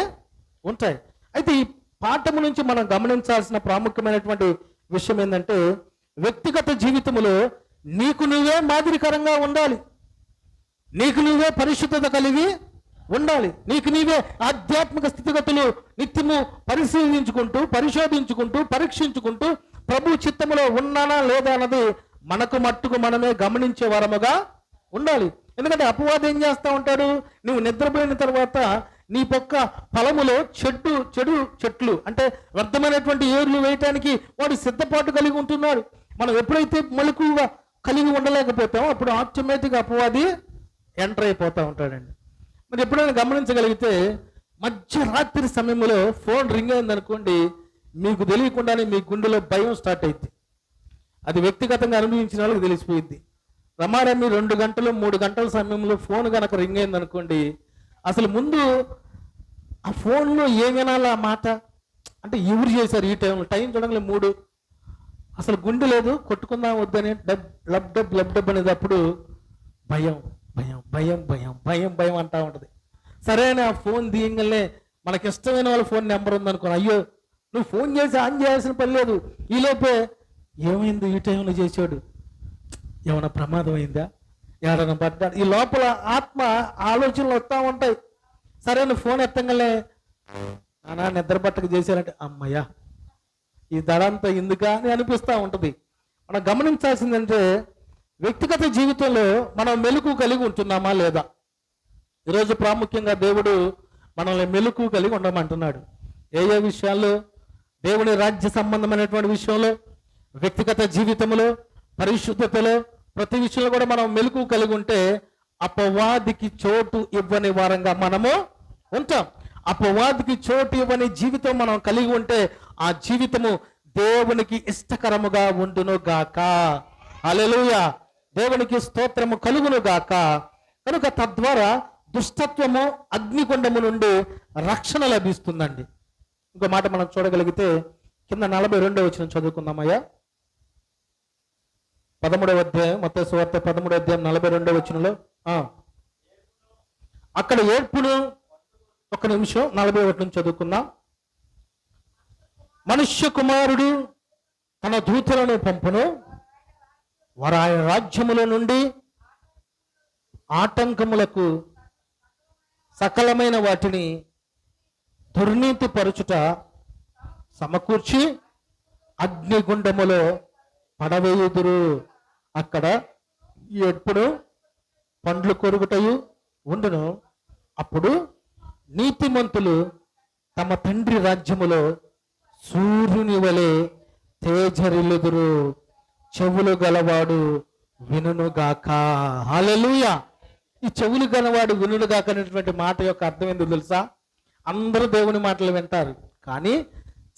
ఉంటాయి. అయితే ఈ పాఠము నుంచి మనం గమనించాల్సిన ప్రాముఖ్యమైనటువంటి విషయం ఏంటంటే, వ్యక్తిగత జీవితంలో నీకు నువ్వే మాదిరికరంగా ఉండాలి, నీకు నువ్వే పరిశుద్ధత కలిగి ఉండాలి, నీకు నీవే ఆధ్యాత్మిక స్థితిగతులు నిత్యము పరిశోధించుకుంటూ పరీక్షించుకుంటూ ప్రభు చిత్తములో ఉన్నానా లేదా అన్నది మనకు మట్టుకు మనమే గమనించే వారముగా ఉండాలి. ఎందుకంటే అపవాది ఏం చేస్తూ ఉంటాడు, నువ్వు నిద్రపోయిన తర్వాత నీ పక్క పొలములో చెడు చెట్లు అంటే వ్యర్థమైనటువంటి ఏర్లు వేయటానికి వాడు సిద్ధపాటు కలిగి ఉంటున్నాడు. మనం ఎప్పుడైతే మెలకువగా కలిగి ఉండలేకపోతామో అప్పుడు ఆటోమేటిక్గా అపవాది ఎంటర్ అయిపోతూ ఉంటాడండి. మరి ఎప్పుడైనా గమనించగలిగితే మధ్యరాత్రి సమయంలో ఫోన్ రింగ్ అయిందనుకోండి, మీకు తెలియకుండానే మీ గుండెలో భయం స్టార్ట్ అయింది. అది వ్యక్తిగతంగా అనుభవించిన వాళ్ళకి తెలిసిపోయింది. రమారమి 2 గంటలు 3 గంటల సమయంలో ఫోన్ కనుక రింగ్ అయిందనుకోండి, అసలు ముందు ఆ ఫోన్లో ఏం వినాలి ఆ మాట, అంటే ఎవరు చేశారు ఈ టైంలో, టైం చూడండి 3, అసలు గుండె లేదు, కొట్టుకుందాం వద్దని లబ్ డబ్ అనేది అప్పుడు భయం భయం భయం భయం భయం భయం అంటా ఉంటుంది. సరైన ఫోన్ తీయంగానే మనకి ఇష్టమైన వాళ్ళ ఫోన్ నెంబర్ ఉందనుకో, అయ్యో నువ్వు ఫోన్ చేసి ఆన్ చేయాల్సిన పని లేదు, ఈలోపే ఏమైంది ఈ టైంలో చేసాడు, ఏమైనా ప్రమాదం అయిందా, ఎవరైనా పడ్డా, ఈ లోపల ఆత్మ ఆలోచనలు వస్తూ ఉంటాయి. సరైన ఫోన్ ఎత్తంగానే నానా నిద్ర పట్టక చేశారంటే అమ్మయ్యా ఈ దడ అంతా ఎందుకా అని అనిపిస్తూ ఉంటుంది. మనం గమనించాల్సిందంటే వ్యక్తిగత జీవితంలో మనం మెలకు కలిగి ఉంటున్నామా లేదా. ఈరోజు ప్రాముఖ్యంగా దేవుడు మనల్ని మెలకు కలిగి ఉండమంటున్నాడు. ఏ ఏ విషయాల్లో? దేవుని రాజ్య సంబంధమైనటువంటి విషయంలో, వ్యక్తిగత జీవితంలో, పరిశుద్ధతలో, ప్రతి విషయంలో కూడా మనం మెలకు కలిగి ఉంటే అపవాదికి చోటు ఇవ్వని వారంగా మనము ఉంటాం. అపవాదికి చోటు ఇవ్వని జీవితం మనం కలిగి ఉంటే ఆ జీవితము దేవునికి ఇష్టకరముగా ఉండును గాక. హల్లెలూయా. దేవునికి స్తోత్రము కలుగును గాక. కనుక తద్వారా దుష్టత్వము అగ్నిగుండము నుండి రక్షణ లభిస్తుందండి. ఇంకో మాట మనం చూడగలిగితే కింద 42వ వచనం చదువుకుందామయ్యా. 13వ అధ్యాయం, మత్తయి సువార్త 13వ అధ్యాయం 42వ వచనంలో అక్కడ ఏడ్పును, ఒక్క నిమిషం 41 నుంచి చదువుకుందాం. మనుష్య కుమారుడు తన దూతలను పంపును, వారు ఆయన రాజ్యముల నుండి ఆటంకములకు సకలమైన వాటిని దుర్నీతి పరుచుట సమకూర్చి అగ్నిగుండములో పడవేయుదురు. అక్కడ ఎప్పుడు పండ్లు కొరుకుటయు ఉండును. అప్పుడు నీతిమంతులు తమ తండ్రి రాజ్యములో సూర్యుని వలె తేజరిల్లుదురు. చెవులు గలవాడు వినుగాక. హల్లెలూయా. ఈ చెవులు గలవాడు వినుగాక అనేటువంటి మాట యొక్క అర్థం ఏందో తెలుసా? అందరూ దేవుని మాటలు వింటారు, కానీ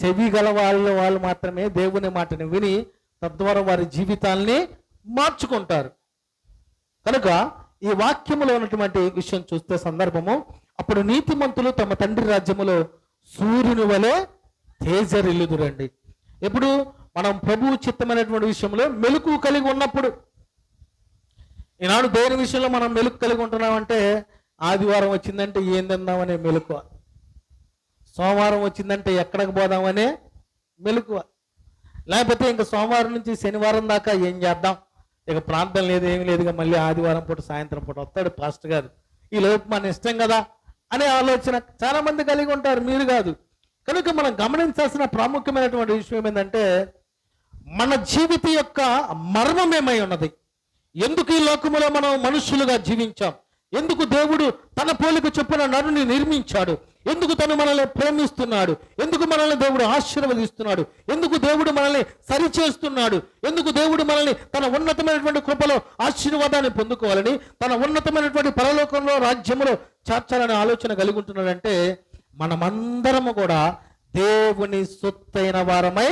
చెవి గల వాళ్ళు మాత్రమే దేవుని మాటని విని తద్వారా వారి జీవితాల్ని మార్చుకుంటారు. కనుక ఈ వాక్యములో ఉన్నటువంటి విషయం చూస్తే సందర్భము, అప్పుడు నీతిమంతులు తమ తండ్రి రాజ్యములో సూర్యుని వలె తేజరిల్లుదురండి. ఎప్పుడు మనం ప్రభువు చిత్తమైనటువంటి విషయంలో మెలకు కలిగి ఉన్నప్పుడు. ఈనాడు దేని విషయంలో మనం మెలకు కలిగి ఉంటున్నామంటే, ఆదివారం వచ్చిందంటే ఏం తిందామనే మెలకువ, సోమవారం వచ్చిందంటే ఎక్కడికి పోదామనే మెలకువ, లేకపోతే ఇంకా సోమవారం నుంచి శనివారం దాకా ఏం చేద్దాం, ఇక ప్రాంతం లేదు ఏమి లేదుగా, మళ్ళీ ఆదివారం పూట సాయంత్రం పూట వస్తాడు పాస్టర్ గారు, ఈ లోపు మన ఇష్టం కదా అనే ఆలోచన చాలా మంది కలిగి ఉంటారు, మీరు కాదు. కనుక మనం గమనించాల్సిన ప్రాముఖ్యమైనటువంటి విషయం ఏంటంటే, మన జీవిత యొక్క మర్మం ఏమై ఉన్నది. ఎందుకు ఈ లోకములో మనం మనుషులుగా జీవించాం? ఎందుకు దేవుడు తన పోలిక చొప్పున నరుని నిర్మించాడు? ఎందుకు తను మనల్ని ప్రేమిస్తున్నాడు? ఎందుకు మనల్ని దేవుడు ఆశీర్వదిస్తున్నాడు? ఎందుకు దేవుడు మనల్ని సరిచేస్తున్నాడు? ఎందుకు దేవుడు మనల్ని తన ఉన్నతమైనటువంటి కృపలో ఆశీర్వాదాన్ని పొందుకోవాలని, తన ఉన్నతమైనటువంటి పరలోకంలో రాజ్యములో చేర్చాలనే ఆలోచన కలిగి ఉంటున్నాడంటే, మనమందరము కూడా దేవుని సొత్తైన వారమై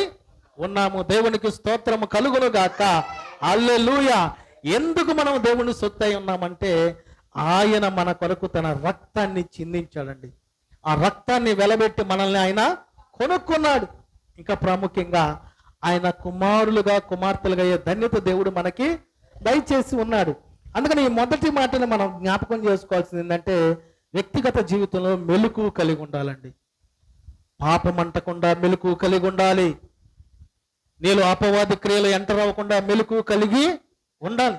ఉన్నాము. దేవునికి స్తోత్రము కలుగును గాక. హల్లెలూయా. ఎందుకు మనం దేవుని సొత్తై ఉన్నామంటే, ఆయన మన కొరకు తన రక్తాన్ని చిందించాడండి. ఆ రక్తాన్ని వెలబెట్టి మనల్ని ఆయన కొనుక్కున్నాడు. ఇంకా ప్రాముఖ్యంగా ఆయన కుమారులుగా కుమార్తెలుగా అయ్యే ధన్యత దేవుడు మనకి దయచేసి ఉన్నాడు. అందుకని ఈ మొదటి మాటను మనం జ్ఞాపకం చేసుకోవాల్సింది ఏంటంటే, వ్యక్తిగత జీవితంలో మెలకు కలిగి ఉండాలండి. పాపం అంటకుండా మెలకు కలిగి ఉండాలి. నీలో అపవాది క్రియలు ఎంటర్ అవ్వకుండా మెలకు కలిగి ఉండాలి.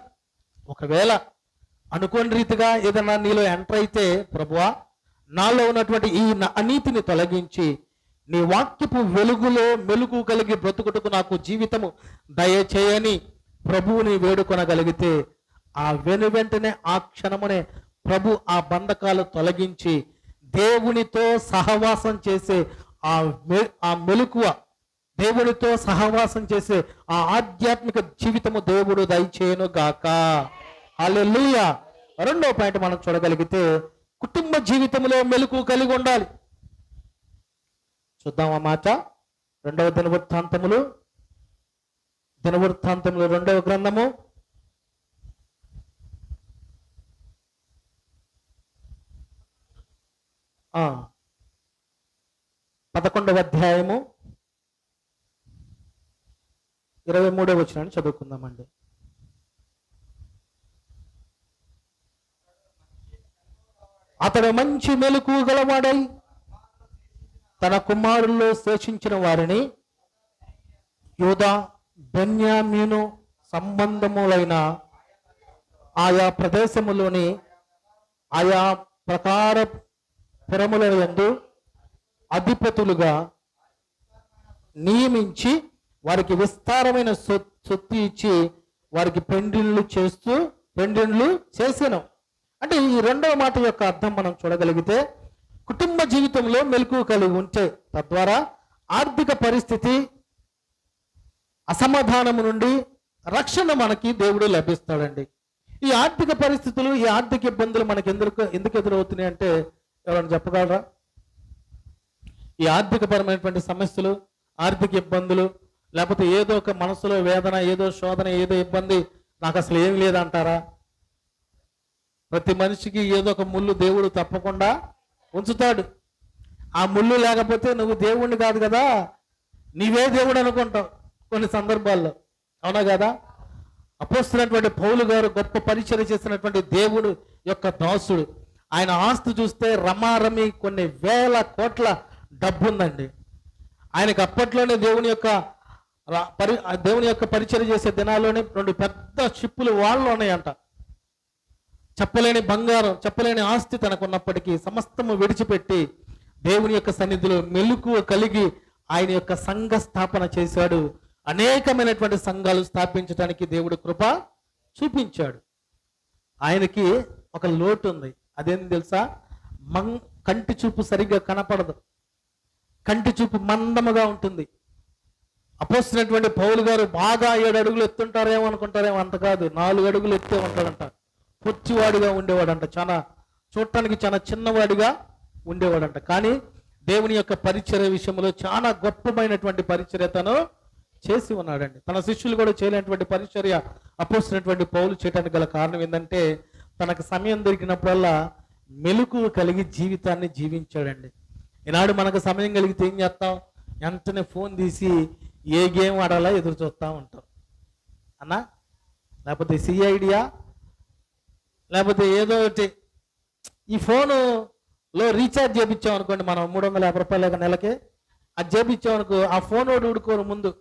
ఒకవేళ అనుకోని రీతిగా ఏదైనా నీలో ఎంటర్ అయితే, ప్రభువా నాలో ఉన్నటువంటి ఈ అనీతిని తొలగించి నీ వాక్యపు వెలుగులో మెలుగు కలిగి బ్రతుకుటకు నాకు జీవితము దయచేయని ప్రభువుని వేడుకొనగలిగితే, ఆ వెంటనే ఆ క్షణమునే ప్రభు ఆ బంధకాలు తొలగించి దేవునితో సహవాసం చేసే ఆ మెలకువ, దేవునితో సహవాసం చేసే ఆ ఆధ్యాత్మిక జీవితము దేవుడు దయచేయను గాక. హల్లెలూయా. రెండో పాయింట్ మనం చూడగలిగితే, కుటుంబ జీవితంలో మెలకు కలిగి ఉండాలి. చూద్దాం ఆ మాట. దినవృత్తాంతములు 2వ గ్రంథము 11వ అధ్యాయము 23వ వచనాన్ని చదువుకుందామండి. అతడు మంచి మెలకు గలవాడై తన కుమారుల్లో శేషించిన వారిని యూదా బెన్యామీను సంబంధములైన ఆయా ప్రదేశములోని ఆయా ప్రకార పురముల యందు అధిపతులుగా నియమించి వారికి విస్తారమైన సొత్తు ఇచ్చి వారికి పెండిళ్ళు చేసాను. అంటే ఈ రెండవ మాట యొక్క అర్థం మనం చూడగలిగితే, కుటుంబ జీవితంలో మెలకువ కలిగి ఉంటే తద్వారా ఆర్థిక పరిస్థితి అసమాధానము నుండి రక్షణ మనకి దేవుడు లభిస్తాడండి. ఈ ఆర్థిక పరిస్థితులు, ఈ ఆర్థిక ఇబ్బందులు మనకి ఎందుకు ఎదురవుతున్నాయి అంటే ఎవరైనా చెప్పగలరా? ఈ ఆర్థికపరమైనటువంటి సమస్యలు, ఆర్థిక ఇబ్బందులు, లేకపోతే ఏదో ఒక మనసులో వేదన, ఏదో శోధన, ఏదో ఇబ్బంది, నాకు అసలు ఏమి లేదంటారా? ప్రతి మనిషికి ఏదో ఒక ముళ్ళు దేవుడు తప్పకుండా ఉంచుతాడు. ఆ ముళ్ళు లేకపోతే నువ్వు దేవుణ్ణి కాదు కదా, నీవే దేవుడు అనుకుంటావు కొన్ని సందర్భాల్లో, అవునా కదా? అపోస్తులైనటువంటి పౌలు గారు గొప్ప పరిచయం చేసినటువంటి దేవుడు యొక్క దాసుడు. ఆయన ఆస్తి చూస్తే రమారమి కొన్ని వేల కోట్ల డబ్బు ఉందండి. ఆయనకు అప్పట్లోనే దేవుని యొక్క పరిచయం చేసే దినాల్లోనే 2 పెద్ద షిప్పులు వాళ్ళు ఉన్నాయంట. చెప్పలేని బంగారం, చెప్పలేని ఆస్తి తనకున్నప్పటికీ సమస్తము విడిచిపెట్టి దేవుని యొక్క సన్నిధిలో మెలకువ కలిగి ఆయన యొక్క సంఘ స్థాపన చేశాడు. అనేకమైనటువంటి సంఘాలు స్థాపించడానికి దేవుడు కృప చూపించాడు. ఆయనకి ఒక లోటు ఉంది. అదేంటి తెలుసా? కంటి చూపు సరిగ్గా కనపడదు, కంటి చూపు మందముగా ఉంటుంది. అపోస్తులైనటువంటి పౌలు గారు బాగా 7 అడుగులు ఎత్తుంటారేమో అనుకుంటారేమో, అంత కాదు, 4 అడుగులు ఎత్తే ఉంటాడంట. పొచ్చివాడిగా ఉండేవాడంట, చూడటానికి చాలా చిన్నవాడిగా ఉండేవాడంట. కానీ దేవుని యొక్క పరిచర్య విషయంలో చాలా గొప్పమైనటువంటి పరిచర్యతను చేసి ఉన్నాడండి. తన శిష్యులు కూడా చేయలేనటువంటి పరిచర్య అపోస్తులైనటువంటి పౌలు చేయడానికి గల కారణం ఏంటంటే, తనకు సమయం దొరికినప్పుడల్లా మెలకువ కలిగి జీవితాన్ని జీవించాడండి. ఈనాడు మనకు సమయం కలిగితే ఏం చేస్తాం? వెంటనే ఫోన్ తీసి ఏ గేమ్ ఆడాలా ఎదురు చూస్తూ ఉంటాం అన్నా, లేకపోతే సిఐడియా, లేకపోతే ఏదో ఒకటి. ఈ ఫోనులో రీఛార్జ్ చేయించాం అనుకోండి, మనం 350 రూపాయలు నెలకి అది చేయించాం అనుకో, ఆ ఫోన్ ఒకటి ఉడుకోరు ముందు,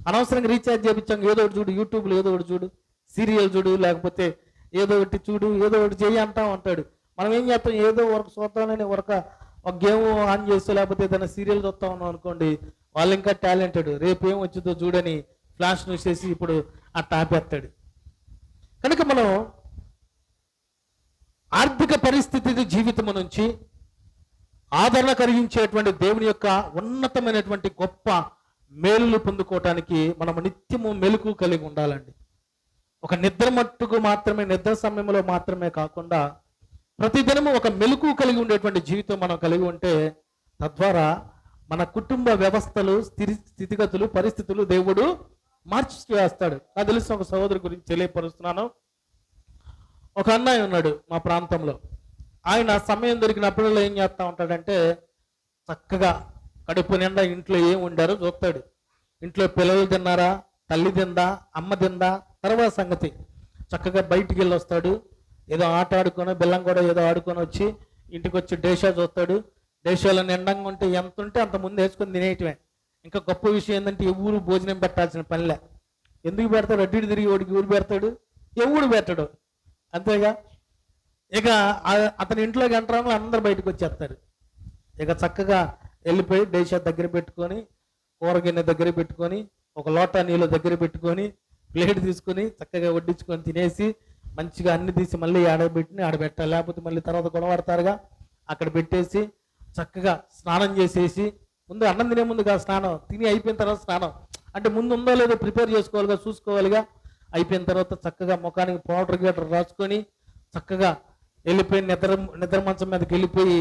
అనవసరంగా రీఛార్జ్ చేయించాం, ఏదో ఒకటి చూడు, యూట్యూబ్లో ఏదో ఒకటి చూడు, సీరియల్ చూడు, లేకపోతే ఏదో ఒకటి చూడు, ఏదో ఒకటి చేయి అంటాం అంటాడు. మనం ఏం చేస్తాం? ఏదో వరకు చూద్దామని ఒక గేమ్ ఆన్ చేస్తూ లేకపోతే ఏదైనా సీరియల్ చూస్తా ఉన్నాం అనుకోండి, వాళ్ళు ఇంకా టాలెంటెడ్, రేపు ఏం వచ్చిందో చూడని ఫ్లాష్ న్యూస్ చేసి ఇప్పుడు ఆ టాపేస్తాడు. కనుక మనం ఆర్థిక పరిస్థితి జీవితము నుంచి ఆదరణ కలిగించేటువంటి దేవుని యొక్క ఉన్నతమైనటువంటి గొప్ప మేలులు పొందుకోవటానికి మనం నిత్యము మెలకువ కలిగి ఉండాలండి. ఒక నిద్ర మట్టుకు మాత్రమే, నిద్ర సమయంలో మాత్రమే కాకుండా ప్రతిదినము ఒక మెలకువ కలిగి ఉండేటువంటి జీవితం మనం కలిగి ఉంటే తద్వారా మన కుటుంబ వ్యవస్థలు, స్థితిగతులు, పరిస్థితులు దేవుడు మార్చి వేస్తాడు. నాకు తెలిసిన ఒక సహోదరు గురించి తెలియపరుస్తున్నాను. ఒక అన్నయ్య ఉన్నాడు మా ప్రాంతంలో. ఆయన సమయం దొరికినప్పుడల్లా ఏం చేస్తూ ఉంటాడంటే, చక్కగా కడుపు నిండా ఇంట్లో ఏం ఉండారో చూస్తాడు. ఇంట్లో పిల్లలు తిన్నారా, తల్లి తిందా, అమ్మ తిందా, తర్వాత సంగతి. చక్కగా బయటికి వెళ్ళి వస్తాడు, ఏదో ఆట ఆడుకొని, బెల్లం కూడా ఏదో ఆడుకొని వచ్చి ఇంటికి వచ్చి డేషా చూస్తాడు. డేషాలో నిండంగా ఉంటే ఎంత ఉంటే అంత ముందు వేసుకొని తినేయటమే. ఇంకా గొప్ప విషయం ఏంటంటే ఎవరు భోజనం పెట్టాల్సిన పనిలే. ఎందుకు పెడతాడు? అడ్డు తిరిగి ఓడికి ఊరు పెడతాడు, ఎవడు పెట్టడు, అంతేగా. ఇక అతని ఇంట్లోకి ఎంటరాంలో అందరు బయటకు వచ్చేస్తారు. ఇక చక్కగా వెళ్ళిపోయి డేషా దగ్గర పెట్టుకొని, కూరగిన్నె దగ్గర పెట్టుకొని, ఒక లోటా నీళ్ళు దగ్గర పెట్టుకొని, ప్లేట్ తీసుకొని చక్కగా వడ్డించుకొని తినేసి మంచిగా అన్ని తీసి మళ్ళీ ఆడబెట్టాలి. లేకపోతే మళ్ళీ తర్వాత గొడవడతారుగా, అక్కడ పెట్టేసి చక్కగా స్నానం చేసేసి, ముందు అన్నం తినే ముందుగా స్నానం, తిని అయిపోయిన తర్వాత స్నానం, అంటే ముందు ఉందో లేదో ప్రిపేర్ చేసుకోవాలిగా, చూసుకోవాలిగా. అయిపోయిన తర్వాత చక్కగా ముఖానికి పౌడర్ గీటర్ రాసుకొని చక్కగా వెళ్ళిపోయి నిద్ర మంచం మీదకి వెళ్ళిపోయి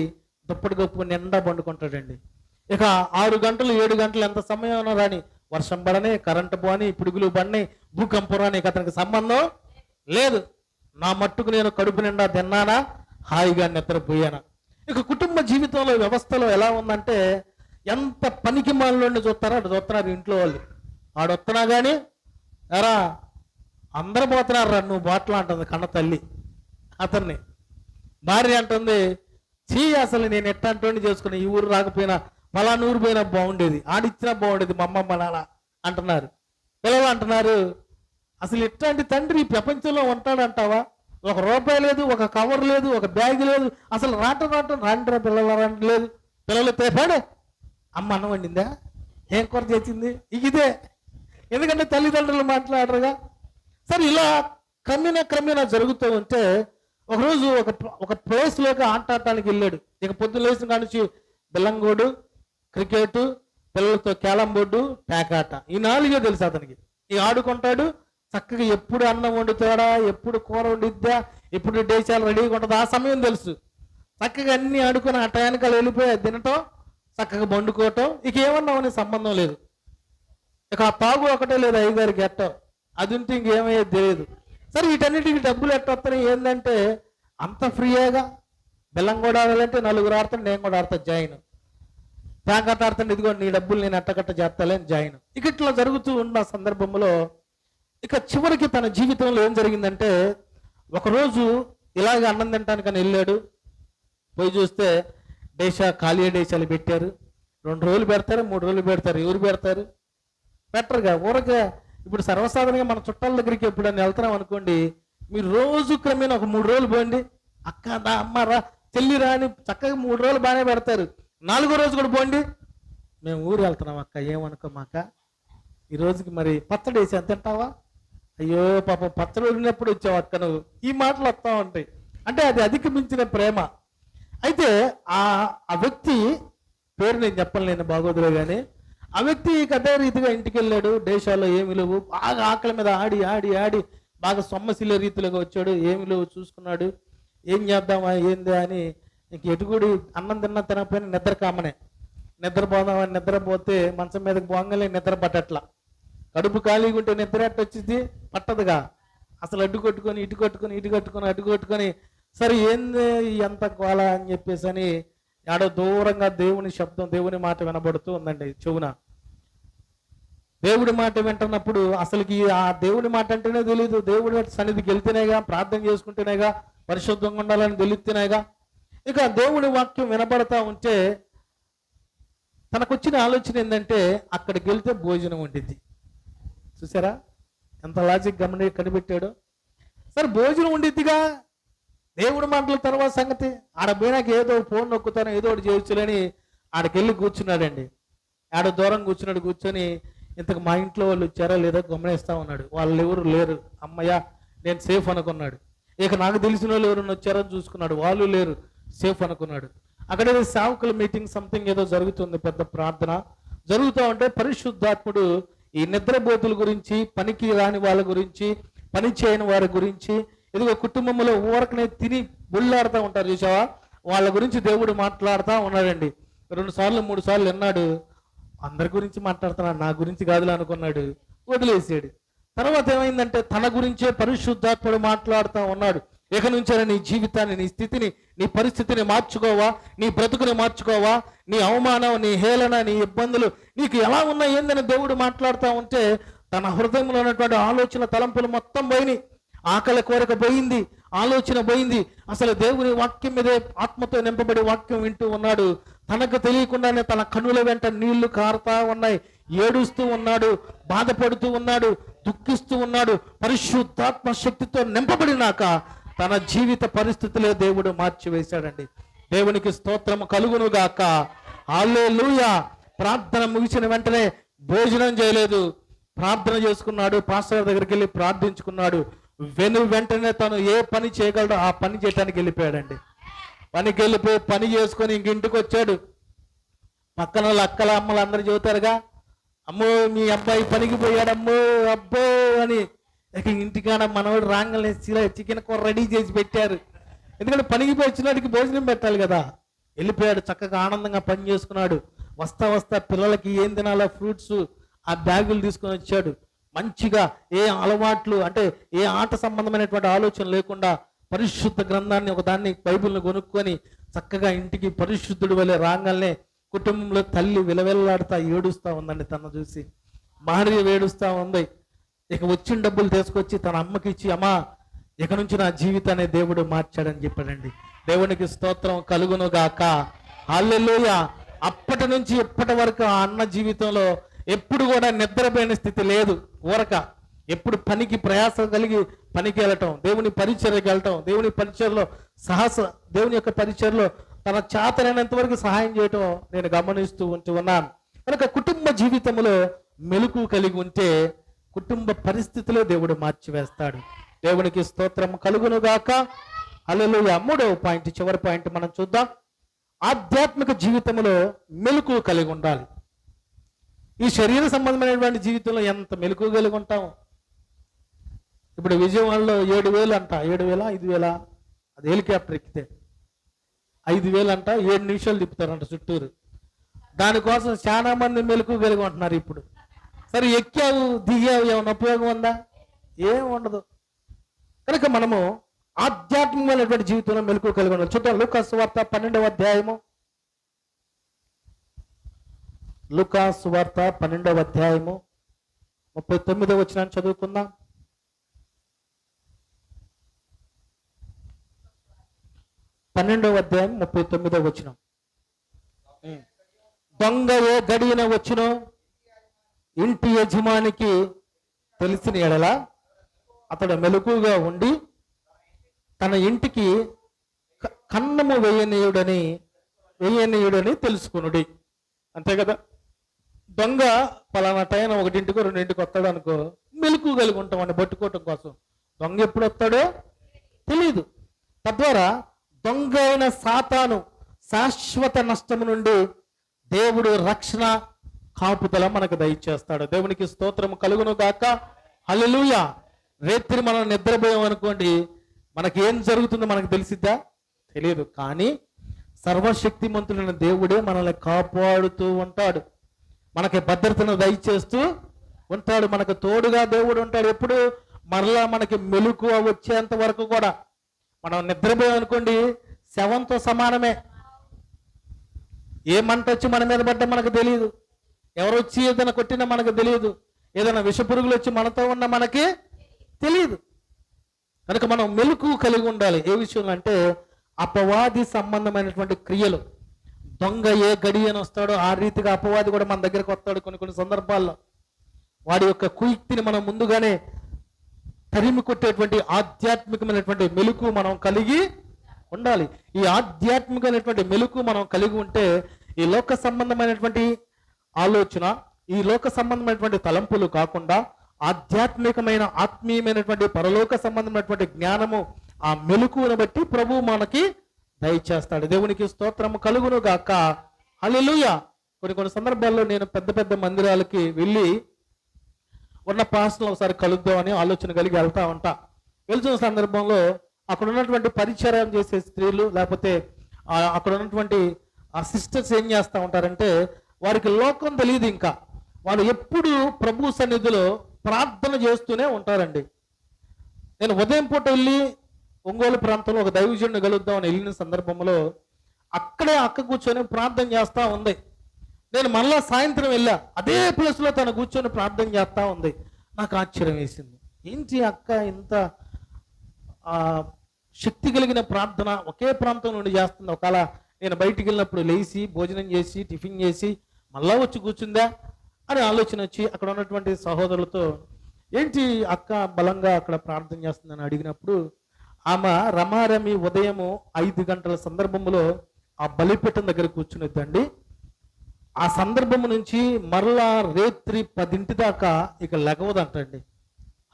దుప్పటి కప్పుకొని నిండా పండుకుంటాడండి. ఇక 6 గంటలు 7 గంటలు ఎంత సమయం రాని, వర్షం పడని, కరెంటు పోని, పిడుగులు పడిని, భూకంపం రాని, అతనికి సంబంధం లేదు. నా మట్టుకు నేను కడుపు నిండా తిన్నానా, హాయిగా నిద్రపోయానా. ఇక కుటుంబ జీవితంలో వ్యవస్థలో ఎలా ఉందంటే, ఎంత పనికి మాలోని చూస్తారో అటు చూస్తున్నారు ఇంట్లో వాళ్ళు. ఆడొస్తున్నా కానీ ఎరా అందరు పోతున్నారు రా నువ్వు బాటలు అంటుంది కన్న తల్లి. అతన్ని భార్య అంటుంది, చీ అసలు నేను ఎట్టంటోని చేసుకుని ఈ ఊరు రాకపోయినా పలానా ఊరు పోయినా బాగుండేది, ఆడిచ్చినా బాగుండేది మా అమ్మ నాన్న అంటున్నారు. పిల్లలు అంటున్నారు, అసలు ఇట్లాంటి తండ్రి ప్రపంచంలో ఉంటాడంటావా? 1 రూపాయి లేదు, ఒక కవర్ లేదు, ఒక బ్యాగ్ లేదు, అసలు రాండ్రా పిల్లలు లేదు. పిల్లలు తేపాడు, అమ్మ అన్నం వండిందా, ఏం కూర చేసింది ఇదే. ఎందుకంటే తల్లిదండ్రులు మాట్లాడరుగా. సరే ఇలా క్రమేణా జరుగుతూ ఉంటే ఒకరోజు ఒక ప్లేస్లోకి ఆట ఆడటానికి వెళ్ళాడు. ఇక పొద్దున్న లేచిన కాడ నుంచి బిల్లంగోడు, క్రికెట్, పిల్లలతో క్యాలం బోర్డు, పేకాట, ఈ 4 తెలుసు అతనికి. ఇక ఆడుకుంటాడు చక్కగా. ఎప్పుడు అన్నం వండుతాడా, ఎప్పుడు కూర వండిద్దా, ఎప్పుడు డేచాలు రెడీగా ఉంటుందా ఆ సమయం తెలుసు. చక్కగా అన్ని ఆడుకొని ఆ టయానికి అలా వెళ్ళిపోయి తినటం, చక్కగా వండుకోవటం, ఇక ఏమన్నా అనే సంబంధం లేదు. ఇక ఆ తాగు ఒకటే లేదు, 5-6 గెట్టం, అది ఉంటే ఇంకేమయ్యేది తెలియదు. సరే వీటన్నిటికి డబ్బులు ఎట్టొస్తున్నాయి ఏంటంటే అంత ఫ్రీయేగా. బెల్లం కూడా ఆడాలంటే 4 ఆడతాను, నేను కూడా ఆడతా జాయిన్. పేకాట ఆడతాను, ఇదిగో నీ డబ్బులు నేను ఎట్టకట్ట చేస్తాలేని జాయిన్. ఇక ఇట్లా జరుగుతూ ఉన్న సందర్భంలో ఇక చివరికి తన జీవితంలో ఏం జరిగిందంటే ఒకరోజు ఇలాగ అన్నం తినటానికి అని వెళ్ళాడు. పోయి చూస్తే ఖాళీ డేశాలు పెట్టారు. 2 రోజులు పెడతారు, 3 రోజులు పెడతారు. ఎవరు పెడతారు? పెట్టరుగా. ఊరగా ఇప్పుడు సర్వసాధారణంగా మన చుట్టాల దగ్గరికి ఎప్పుడైనా వెళ్తున్నాం అనుకోండి, మీరు రోజు క్రమేణా ఒక 3 రోజులు పోండి, అక్క దా అమ్మ రా చెల్లి రా అని చక్కగా 3 రోజులు బాగానే పెడతారు. 4వ రోజు కూడా పోండి, మేము ఊరు వెళ్తున్నాం అక్క ఏమనుకోమాక, ఈ రోజుకి మరి పచ్చడి వేసి ఎంత తింటావా, అయ్యో పాపం పచ్చడి ఉన్నప్పుడు వచ్చావు అక్క నువ్వు, ఈ మాటలు వస్తూ ఉంటాయి. అంటే అది అధిగమించిన ప్రేమ. అయితే ఆ వ్యక్తి పేరు నేను చెప్పలేను బాగోదులే కానీ, ఆ వ్యక్తి అదే రీతిగా ఇంటికి వెళ్ళాడు. దేశాల్లో ఏమి లేవు, బాగా ఆకలి మీద ఆడి ఆడి ఆడి బాగా సొమ్మశిలే రీతిలోకి వచ్చాడు. ఏమి లేవు చూసుకున్నాడు, ఏం చేద్దామా ఏందా అని. ఇంక ఎటుగుడి అన్నం తినకపోయినా నిద్ర కామనే, నిద్రపోదామని నిద్రపోతే మంచం మీదకి పోగానే నిద్ర పట్టట్లా. కడుపు ఖాళీగా ఉంటే నిద్ర ఎట్ట వచ్చింది, పట్టదుగా. అసలు అడ్డు కొట్టుకొని ఇటు కొట్టుకొని ఇటు కట్టుకొని అడ్డు కొట్టుకొని సరే ఏంది ఎంత గోళ అని చెప్పేసి అని ఆడో దూరంగా దేవుని శబ్దం, దేవుని మాట వినబడుతూ ఉందండి చెవున. దేవుడి మాట వింటున్నప్పుడు అసలుకి ఆ దేవుడి మాట అంటేనే తెలియదు. దేవుడి సన్నిధికి వెళ్తేనేగా, ప్రార్థన చేసుకుంటేనేగా, పరిశుద్ధంగా ఉండాలని తెలిస్తేనేగా. ఇక దేవుడి వాక్యం వినబడతా ఉంటే తనకొచ్చిన ఆలోచన ఏంటంటే అక్కడికి వెళ్తే భోజనం వండిద్ది. చూసారా ఎంత లాజిక్ కనిపెట్టాడు. సరే భోజనం వండిద్దిగా, దేవుడి మాటల తర్వాత సంగతి. ఆడ పోయినాక ఏదో ఫోన్ నొక్కుతానో ఏదో ఒకటి చేయొచ్చులని ఆడకెళ్ళి కూర్చున్నాడండి. ఆడ దూరం కూర్చొని ఇంతకు మా ఇంట్లో వాళ్ళు వచ్చారా లేదో గమనిస్తా ఉన్నాడు. వాళ్ళు ఎవరు లేరు, అమ్మయ్య నేను సేఫ్ అనుకున్నాడు. ఇక నాకు తెలిసిన వాళ్ళు ఎవరైనా వచ్చారని చూసుకున్నాడు, వాళ్ళు లేరు, సేఫ్ అనుకున్నాడు. అక్కడ ఏదో సేవకుల మీటింగ్ సంథింగ్ ఏదో జరుగుతుంది, పెద్ద ప్రార్థన జరుగుతూ ఉంటే పరిశుద్ధాత్ముడు ఈ నిద్రబోతుల గురించి, పనికి రాని వాళ్ళ గురించి, పని చేయని వారి గురించి, ఇదిగో కుటుంబంలో ఊరకనే తిని బుళ్ళాడుతూ ఉంటారు చూసావా, వాళ్ళ గురించి దేవుడు మాట్లాడుతూ ఉన్నాడండి. 2 సార్లు 3 సార్లు విన్నాడు. అందరి గురించి మాట్లాడుతున్నాడు, నా గురించి కాదులే అనుకున్నాడు, వదిలేసాడు. తర్వాత ఏమైందంటే తన గురించే పరిశుద్ధాత్ముడు మాట్లాడుతూ ఉన్నాడు. ఇక నుంచే నీ జీవితాన్ని, నీ స్థితిని, నీ పరిస్థితిని మార్చుకోవా, నీ బ్రతుకుని మార్చుకోవా, నీ అవమానం, నీ హేళన, నీ ఇబ్బందులు నీకు ఎలా ఉన్నా ఏందని దేవుడు మాట్లాడుతూ ఉంటే తన హృదయంలో ఉన్నటువంటి ఆలోచన, తలంపులు మొత్తం పోయినాయి. ఆకలి కోరిక పోయింది, ఆలోచన పోయింది. అసలు దేవుని వాక్యం మీదే ఆత్మతో నింపబడి వాక్యం వింటూ ఉన్నాడు. తనకు తెలియకుండానే తన కన్నుల వెంట నీళ్లు కారుతా ఉన్నాయి. ఏడుస్తూ ఉన్నాడు, బాధపడుతూ ఉన్నాడు, దుఃఖిస్తూ ఉన్నాడు. పరిశుద్ధాత్మ శక్తితో నింపబడినాక తన జీవిత పరిస్థితులే దేవుడు మార్చివేశాడండి. దేవునికి స్తోత్రం కలుగునుగాక. హల్లెలూయా. ప్రార్థన ముగిసిన వెంటనే భోజనం చేయలేదు, ప్రార్థన చేసుకున్నాడు. పాస్టర్ దగ్గరికి వెళ్ళి ప్రార్థించుకున్నాడు. వెంటనే తను ఏ పని చేయగలడో ఆ పని చేయడానికి వెళ్ళిపోయాడండి. పనికి వెళ్ళిపోయి పని చేసుకొని ఇంటికి వచ్చాడు. పక్కన వాళ్ళ అక్కల అమ్మలు అందరూ చెబుతారుగా, అమ్మో మీ అబ్బాయి పనికి పోయాడమ్మో అబ్బో అని. ఇక ఇంటికాడ మనవాడు రాగానే చికెన్ కూర రెడీ చేసి పెట్టారు. ఎందుకంటే పనికి పోయి వచ్చినాడికి భోజనం పెట్టాలి కదా. వెళ్ళిపోయాడు, చక్కగా ఆనందంగా పని చేసుకున్నాడు. వస్తా పిల్లలకి ఏం తినాలో ఫ్రూట్స్ ఆ బ్యాగులు తీసుకొని వచ్చాడు. మంచిగా ఏ అలవాట్లు అంటే ఏ ఆట సంబంధమైనటువంటి ఆలోచన లేకుండా పరిశుద్ధ గ్రంథాన్ని, ఒకదాన్ని బైబిల్ని కొనుక్కొని చక్కగా ఇంటికి పరిశుద్ధుడి వలె రాగానే కుటుంబంలో తల్లి విలవెల్లాడుతా ఏడుస్తూ ఉందండి. తను చూసి భార్య ఏడుస్తూ ఉంది. ఇక వచ్చిన డబ్బులు తీసుకొచ్చి తన అమ్మకి ఇచ్చి, అమ్మా ఇక నుంచి నా జీవితాన్ని దేవుడు మార్చాడని చెప్పాడండి. దేవునికి స్తోత్రం కలుగును గాక. హల్లెలూయా. అప్పటి నుంచి ఇప్పటి వరకు ఆ అన్న జీవితంలో ఎప్పుడు కూడా నిద్రపోయిన స్థితి లేదు. ఊరక ఎప్పుడు పనికి ప్రయాసం కలిగి పనికి వెళ్ళటం, దేవుని పరిచర్యకి వెళ్ళటం, దేవుని పరిచర్లో దేవుని యొక్క పరిచర్లో తన చేతనైనంత వరకు సహాయం చేయటం నేను గమనిస్తూ ఉన్నాను. కనుక కుటుంబ జీవితంలో మెలకు కలిగి ఉంటే కుటుంబ పరిస్థితిలో దేవుడు మార్చివేస్తాడు. దేవునికి స్తోత్రం కలుగునుగాక. హల్లెలూయా. మూడవ పాయింట్, చివరి పాయింట్ మనం చూద్దాం. ఆధ్యాత్మిక జీవితంలో మెలకు కలిగి ఉండాలి. ఈ శరీర సంబంధమైనటువంటి జీవితంలో ఎంత మెలకు కలిగి ఉంటాం. ఇప్పుడు విజయవాడలో 7,000 అంట, 7,000 5,000, అది హెలికాప్టర్ ఎక్కితే 5,000 అంట, 7 నిమిషాలు తిప్పుతారంట చుట్టూరు. దానికోసం చాలా మంది మెలకు కలిగి ఉంటున్నారు. ఇప్పుడు సరే ఎక్కావు దిగావు, ఏమైనా ఉపయోగం ఉందా? ఏం ఉండదు. కనుక మనము ఆధ్యాత్మికమైనటువంటి జీవితంలో మెలకు కలిగి ఉండాలి. చూద్దాం లూకాసు వార్త 12వ అధ్యాయము. లూకాసు వార్త 12వ అధ్యాయము 39వ వచనాన్ని చదువుకుందాం. పన్నెండవ అధ్యాయం 39వ వచనం. దొంగ ఏ గడియన వచ్చునో ఇంటి యజమానికి తెలిసిన ఎడల అతడు మెలకుగా ఉండి తన ఇంటికి కన్నము వేయనీయుడని తెలుసుకునుడి. అంతే కదా. దొంగ పలానా టైం 1 2 వస్తాడు అనుకో, మెలకు కలిగి ఉంటాం అని పట్టుకోవటం కోసం. దొంగ ఎప్పుడు వస్తాడో తెలియదు. తద్వారా దొంగ అయిన సాతాను శాశ్వత నష్టము నుండి దేవుడు రక్షణ కాపుదల మనకు దయచేస్తాడు. దేవునికి స్తోత్రం కలుగును గాక. హల్లెలూయా. రేత్రి మనం నిద్రపోయాం అనుకోండి, మనకి ఏం జరుగుతుందో మనకు తెలిసిద్దా? తెలియదు. కానీ సర్వశక్తిమంతుడైన దేవుడే మనల్ని కాపాడుతూ ఉంటాడు, మనకి భద్రతను దయచేస్తూ ఉంటాడు, మనకు తోడుగా దేవుడు ఉంటాడు. ఎప్పుడు మరలా మనకి మెలకువ వచ్చేంత వరకు కూడా. మనం నిద్రపోయాం అనుకోండి, శవంతో సమానమే. ఏ మంట వచ్చి మన మీద పడ్డా మనకు తెలియదు, ఎవరు వచ్చి ఏదైనా కొట్టినా మనకు తెలియదు, ఏదైనా విషపురుగులు వచ్చి మనతో ఉన్నా మనకి తెలియదు. కనుక మనం మెలకు కలిగి ఉండాలి. ఏ విషయంలో అంటే అపవాది సంబంధమైనటువంటి క్రియలు. దొంగ ఏ గడియన వస్తాడో ఆ రీతిగా అపవాది కూడా మన దగ్గరకు వస్తాడు. కొన్ని సందర్భాల్లో వాడి యొక్క కుయుక్తిని మనం ముందుగానే తరిమి కొట్టేటువంటి ఆధ్యాత్మికమైనటువంటి మెలకు మనం కలిగి ఉండాలి. ఈ ఆధ్యాత్మికమైనటువంటి మెలకు మనం కలిగి ఉంటే ఈ లోక సంబంధమైనటువంటి ఆలోచన, ఈ లోక సంబంధమైనటువంటి తలంపులు కాకుండా ఆధ్యాత్మికమైన ఆత్మీయమైనటువంటి పరలోక సంబంధమైనటువంటి జ్ఞానము, ఆ మెలకువను బట్టి ప్రభువు మనకి దయచేస్తాడు. దేవునికి స్తోత్రము కలుగును గాక. హల్లెలూయా. కొన్ని సందర్భాల్లో నేను పెద్ద మందిరాలకి వెళ్ళి ఉన్న పాస్టర్లు ఒకసారి కలుద్దామని ఆలోచన కలిగి వెళ్తా ఉంటా. వెళ్తున్న సందర్భంలో అక్కడ ఉన్నటువంటి పరిచర్యం చేసే స్త్రీలు, లేకపోతే అక్కడ ఉన్నటువంటి ఆ సిస్టర్స్ ఏం చేస్తూ ఉంటారంటే, వారికి లోకం తెలియదు. ఇంకా వాళ్ళు ఎప్పుడు ప్రభు సన్నిధిలో ప్రార్థన చేస్తూనే ఉంటారండి. నేను ఉదయం పూట వెళ్ళి ఒంగోలు ప్రాంతంలో ఒక దైవజనుడిని కలుద్దామని వెళ్ళిన సందర్భంలో అక్కడే అక్క కూర్చొని ప్రార్థన చేస్తూ ఉంది. నేను మళ్ళా సాయంత్రం వెళ్ళా, అదే ప్లేస్లో తను కూర్చొని ప్రార్థన చేస్తూ ఉంది. నాకు ఆశ్చర్యం వేసింది. ఏంటి అక్క ఇంత శక్తి కలిగిన ప్రార్థన ఒకే ప్రాంతం నుండి చేస్తుంది? ఒకవేళ నేను బయటికి వెళ్ళినప్పుడు లేచి భోజనం చేసి టిఫిన్ చేసి మళ్ళా వచ్చి కూర్చుందా అని ఆలోచన వచ్చి అక్కడ ఉన్నటువంటి సహోదరులతో, ఏంటి అక్క బలంగా అక్కడ ప్రార్థన చేస్తుందని అడిగినప్పుడు, ఆమె రమారమి ఉదయము 5 గంటల సందర్భంలో ఆ బలిపీఠం దగ్గర కూర్చునిద్దండి. ఆ సందర్భం నుంచి మరలా రేత్రి 10 దాకా ఇక లెగవదంటండి.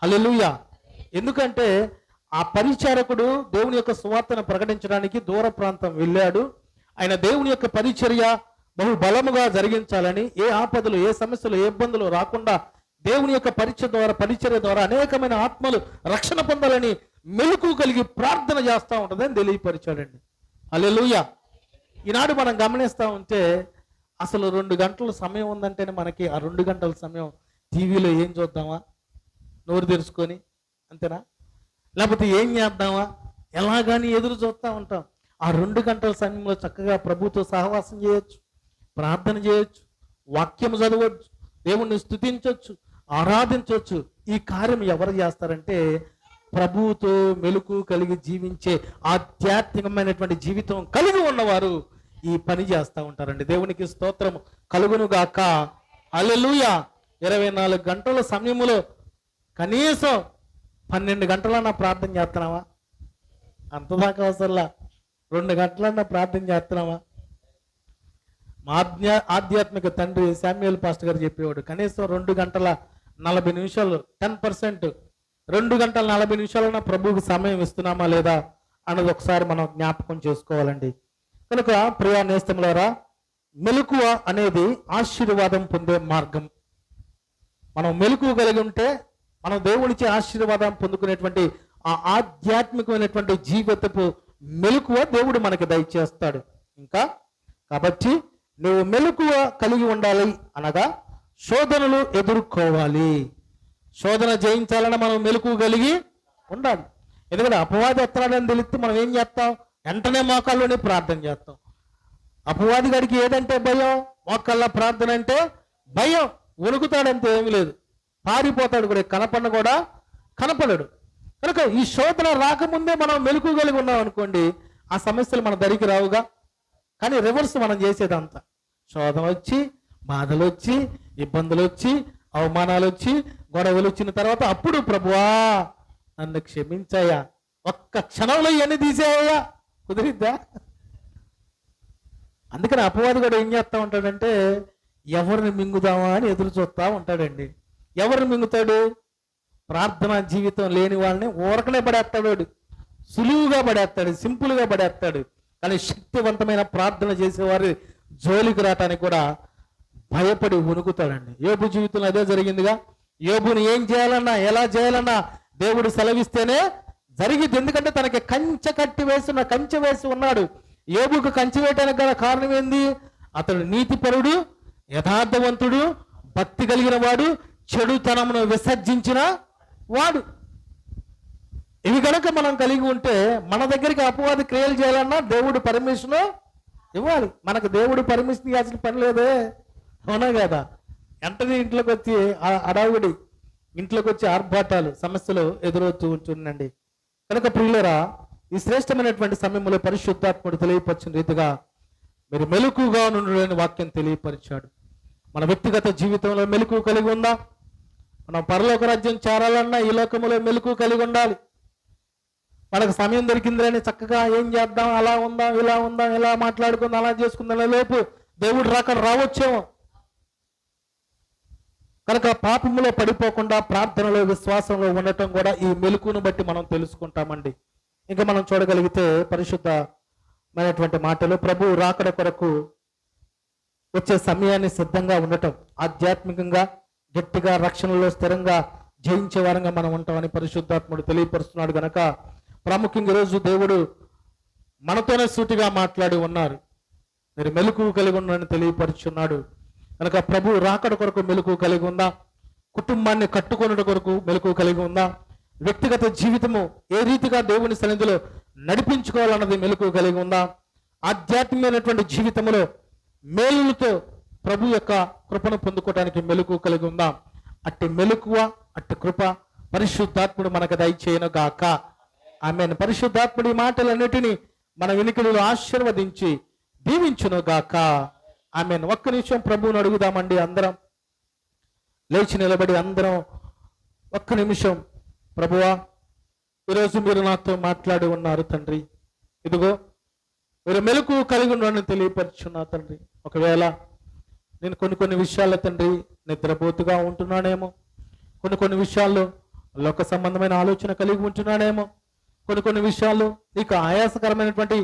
హల్లెలూయా. ఎందుకంటే ఆ పరిచారకుడు దేవుని యొక్క సువార్తను ప్రకటించడానికి దూర ప్రాంతం వెళ్ళాడు. ఆయన దేవుని యొక్క పరిచర్య బహు బలముగా జరిగించాలని, ఏ ఆపదలు, ఏ సమస్యలు, ఏ ఇబ్బందులు రాకుండా దేవుని యొక్క పరిచర్య ద్వారా అనేకమైన ఆత్మలు రక్షణ పొందాలని మెలకు కలిగి ప్రార్థన చేస్తూ ఉంటుందని తెలియపరిచాడండి. హల్లెలూయా. ఈనాడు మనం గమనిస్తూ ఉంటే అసలు 2 గంటల సమయం ఉందంటేనే మనకి ఆ 2 గంటల సమయం టీవీలో ఏం చూద్దామా, నోరు తెరుచుకొని, అంతేనా? లేకపోతే ఏం చేద్దామా, ఎలాగాని ఎదురు చూస్తూ ఉంటాం. ఆ 2 గంటల సమయంలో చక్కగా ప్రభుతో సహవాసం చేయొచ్చు, ప్రార్థన చేయొచ్చు, వాక్యం చదవచ్చు, దేవుణ్ణి స్తుతించవచ్చు, ఆరాధించవచ్చు. ఈ కార్యం ఎవరు చేస్తారంటే ప్రభువుతో మెలకు కలిగి జీవించే ఆధ్యాత్మికమైనటువంటి జీవితం కలిగి ఉన్నవారు ఈ పని చేస్తూ ఉంటారండి. దేవునికి స్తోత్రం కలుగును గాక. హల్లెలూయా. 24 గంటల సమయంలో కనీసం 12 గంటలన్నా ప్రార్థన చేస్తున్నావా? అంతదాకా అవసరంలా 2 గంటలన్నా ప్రార్థన చేస్తున్నావా? మా ఆధ్యాత్మిక తండ్రి శామ్యూయల్ పాస్టర్ గారు చెప్పేవాడు, కనీసం 2 గంటల 40 నిమిషాలు 10%, 2 గంటల 40 నిమిషాలన్నా ప్రభువుకి సమయం ఇస్తున్నామా లేదా అన్నది ఒకసారి మనం జ్ఞాపకం చేసుకోవాలండి. కనుక ప్రియా నేస్తములారా, మెలకువ అనేది ఆశీర్వాదం పొందే మార్గం. మనం మెలకువ కలిగి ఉంటే మనం దేవునిచే ఆశీర్వాదం పొందుకునేటువంటి ఆ ఆధ్యాత్మికమైనటువంటి జీవితపు మెలకువ దేవుడు మనకి దయచేస్తాడు. ఇంకా కాబట్టి నువ్వు మెలకువ కలిగి ఉండాలి అనగా శోధనలు ఎదుర్కోవాలి. శోధన జయించాలని మనం మెలకువ కలిగి ఉండాలి. ఎందుకంటే అపవాది ఎత్తాడని తెలిస్తే మనం ఏం చేస్తాం? వెంటనే మోకాళ్ళలోనే ప్రార్థన చేస్తాం. అపవాది గడికి ఏదంటే భయం, మోకాళ్ళ ప్రార్థన అంటే భయం. వణుకుతాడంతే, ఏమీ లేదు, పారిపోతాడు కూడా, కనపడడు. కనుక ఈ శోధన రాకముందే మనం మెలకువ కలిగి ఉన్నాం అనుకోండి, ఆ సమస్యలు మన దరికి రావుగా. కానీ రివర్స్ మనం చేసేదంతా, శోధన వచ్చి, బాధలు వచ్చి, ఇబ్బందులు వచ్చి, అవమానాలు వచ్చి, గొడవలు వచ్చిన తర్వాత అప్పుడు ప్రభువా నన్ను క్షమించాయా, ఒక్క క్షణంలో ఇవన్నీ తీసేయ్యా, కుదిరిద్దా? అందుకని అపవాది కూడా ఏం చేస్తా ఉంటాడంటే ఎవరిని మింగుదామా అని ఎదురు చూస్తా ఉంటాడండి. ఎవరిని మింగుతాడు? ప్రార్థనా జీవితం లేని వాళ్ళని ఊరకనే పడేస్తాడు, సులువుగా పడేస్తాడు, సింపుల్గా పడేస్తాడు. కానీ శక్తివంతమైన ప్రార్థన చేసేవారి జోలికి రావటానికి కూడా భయపడి వణుకుతాడండి. యోబు జీవితంలో అదే జరిగిందిగా. యోబుని ఏం చేయాలన్నా, ఎలా చేయాలన్నా దేవుడు సెలవిస్తేనే జరిగింది. ఎందుకంటే తనకి కంచె వేసి ఉన్నాడు. యోబుకు కంచె వేయటానికి గల కారణం ఏంది? అతడు నీతిపరుడు, యథార్థవంతుడు, భక్తి కలిగిన వాడు, చెడుతనమును విసర్జించిన వాడు. ఇవి కనుక మనం కలిగి ఉంటే మన దగ్గరికి అపవాది క్రియలు చేయాలన్నా దేవుడు పర్మిషన్ ఇవ్వాలి. మనకు దేవుడు పర్మిషన్ ఇవ్వాల్సిన పని లేదే, అవునా కదా? వెంటనే ఇంట్లోకి వచ్చి అడావుడి, ఇంట్లోకి వచ్చి ఆర్భాటాలు, సమస్యలు ఎదురవుతూ ఉంటుందండి. కనుక ప్రియులరా, ఈ శ్రేష్టమైనటువంటి సమయంలో పరిశుద్ధాత్ముడు తెలియపరిచిన రీతిగా మీరు మెలకుగా నుండి వాక్యం తెలియపరిచాడు. మన వ్యక్తిగత జీవితంలో మెలకువ కలిగి ఉందా? మనం పరలోక రాజ్యం చేరాలన్నా ఈ లోకములో మెలకువ కలిగి ఉండాలి. మనకు సమయం దొరికిందని చక్కగా ఏం చేద్దాం, అలా ఉందాం, ఇలా ఉందాం, ఇలా మాట్లాడుకుందాం, అలా చేసుకుందాం లోపు దేవుడు రావచ్చేమో. కనుక పాపములో పడిపోకుండా ప్రార్థనలో, విశ్వాసంలో ఉండటం కూడా ఈ మెలకువను బట్టి మనం తెలుసుకుంటామండి. ఇంకా మనం చూడగలిగితే పరిశుద్ధమైనటువంటి మాటలు, ప్రభు రాకడ కొరకు వచ్చే సమయాన్ని సిద్ధంగా ఉండటం, ఆధ్యాత్మికంగా గట్టిగా రక్షణలో స్థిరంగా జయించే వారంగా మనం ఉంటామని పరిశుద్ధాత్ముడు తెలియపరుస్తున్నాడు. గనక ప్రాముఖ్యంగా ఈరోజు దేవుడు మనతోనే సూటిగా మాట్లాడి ఉన్నారు. మీరు మెలకువ కలిగి ఉన్నారని తెలియపరుచున్నాడు. కనుక ప్రభు రాకడ కొరకు మెలకువ కలిగి ఉందా? కుటుంబాన్ని కట్టుకొనుట కొరకు మెలకువ కలిగి ఉందా? వ్యక్తిగత జీవితము ఏ రీతిగా దేవుని సన్నిధిలో నడిపించుకోవాలన్నది మెలకువ కలిగి ఉందా? ఆధ్యాత్మికమైనటువంటి జీవితంలో మేలులతో ప్రభు యొక్క కృపను పొందుకోవడానికి మెలకువ కలిగి ఉందా? అట్టి మెలకువ, అట్టి కృప పరిశుద్ధాత్ముడు మనకు దయచేయను గాక. ఆమెన్. పరిశుద్ధాత్ముడి మాటలన్నిటినీ మన వినికిడిలో ఆశీర్వదించి దీవించును గాక. ఆమెన్. ఒక్క నిమిషం ప్రభువుని అడుగుదామండి. అందరం లేచి నిలబడి అందరం ఒక్క నిమిషం, ప్రభువా ఈరోజు మీరు నాతో మాట్లాడి ఉన్నారు తండ్రి. ఇదిగో మీరు మెలకువ కలిగి ఉన్నారని తెలియపరుచున్నా తండ్రి. ఒకవేళ నేను కొన్ని విషయాల్లో తండ్రి నిద్రపోతుగా ఉంటున్నానేమో, కొన్ని విషయాల్లో లోక సంబంధమైన ఆలోచన కలిగి ఉంటున్నానేమో, కొన్ని విషయాల్లో నీకు ఆయాసకరమైనటువంటి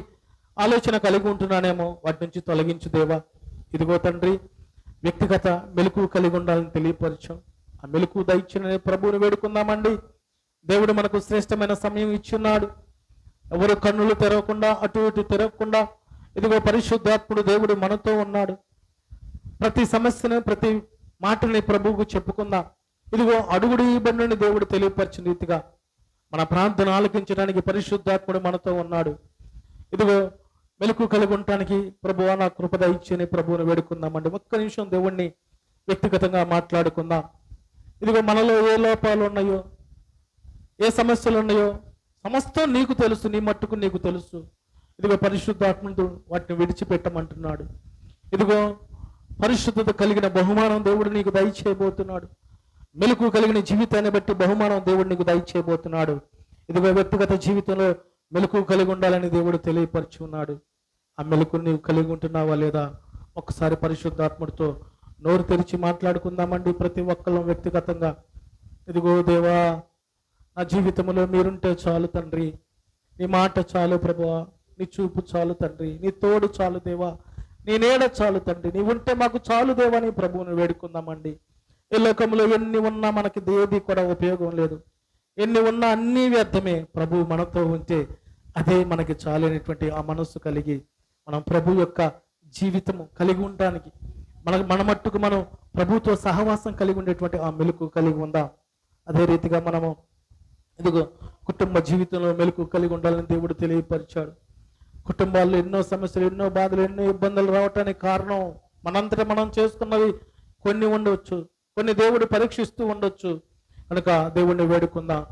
ఆలోచన కలిగి ఉంటున్నానేమో, వాటి నుంచి తొలగించు దేవా. ఇదిగో తండ్రి, వ్యక్తిగత మెలకువ కలిగి ఉండాలని తెలియపరచం. ఆ మెలకువ దయచిన ప్రభువుని వేడుకుందామండి. దేవుడు మనకు శ్రేష్టమైన సమయం ఇచ్చున్నాడు. ఎవరు కన్నులు తెరవకుండా, అటు ఇటు తెరవకుండా ఇదిగో పరిశుద్ధాత్ముడు దేవుడు మనతో ఉన్నాడు. ప్రతి సమస్యను, ప్రతి మాటని ప్రభువుకు చెప్పుకుందాం. ఇదిగో అడుగుడు ఈ బండిని దేవుడు తెలియపరిచిన రీతిగా మన ప్రార్థన ఆలకించడానికి పరిశుద్ధాత్ముడు మనతో ఉన్నాడు. ఇదిగో మెలకువ కలిగి ఉండటానికి ప్రభువా నా కృపద ఇచ్చని ప్రభువుని వేడుకుందామండి. ఒక్క నిమిషం దేవుణ్ణి వ్యక్తిగతంగా మాట్లాడుకుందాం. ఇదిగో మనలో ఏ లోపాలు ఉన్నాయో, ఏ సమస్యలు ఉన్నాయో సమస్తం నీకు తెలుసు, నీ మట్టుకు నీకు తెలుసు. ఇదిగో పరిశుద్ధాత్ముడు వాటిని విడిచిపెట్టమంటున్నాడు. ఇదిగో పరిశుద్ధత కలిగిన బహుమానం దేవుడు నీకు దయచేయబోతున్నాడు. మెలకువ కలిగిన జీవితాన్ని బట్టి బహుమానం దేవుడు నీకు దయచేయబోతున్నాడు. ఇదిగో వ్యక్తిగత జీవితంలో మెలకువ కలిగి ఉండాలని దేవుడు తెలియపరిచి ఉన్నాడు. ఆ మెలకువ నీవు కలిగి ఉంటున్నావా లేదా ఒకసారి పరిశుద్ధాత్ముడితో నోరు తెరిచి మాట్లాడుకుందామండి. ప్రతి ఒక్కళ్ళం వ్యక్తిగతంగా, ఇదిగో దేవా, నా జీవితంలో మీరుంటే చాలు తండ్రి, నీ మాట చాలు ప్రభువా, నీ చూపు చాలు తండ్రి, నీ తోడు చాలు దేవా, నీ నీడ చాలు తండ్రి, నీ ఉంటే మాకు చాలు దేవా అని ప్రభువుని వేడుకుందామండి. ఈ లోకంలో ఎన్ని ఉన్నా మనకి ఏది కూడా ఉపయోగం లేదు, ఎన్ని ఉన్నా అన్నీ వ్యర్థమే. ప్రభు మనతో ఉంటే అదే మనకి చాలైనటువంటి ఆ మనస్సు కలిగి మనం ప్రభు యొక్క జీవితము కలిగి ఉండడానికి, మన మట్టుకు మనం ప్రభుతో సహవాసం కలిగి ఉండేటువంటి ఆ మెలుకు కలిగి ఉందాం. అదే రీతిగా మనము ఇదిగో కుటుంబ జీవితంలో మెలుకు కలిగి ఉండాలని దేవుడు తెలియపరిచాడు. కుటుంబాల్లో ఎన్నో సమస్యలు, ఎన్నో బాధలు, ఎన్నో ఇబ్బందులు రావటానికి కారణం మనంతటా మనం చేసుకున్నవి కొన్ని ఉండవచ్చు, కొన్ని దేవుడు పరీక్షిస్తూ ఉండొచ్చు. కనుక దేవుణ్ణి వేడుకుందాం.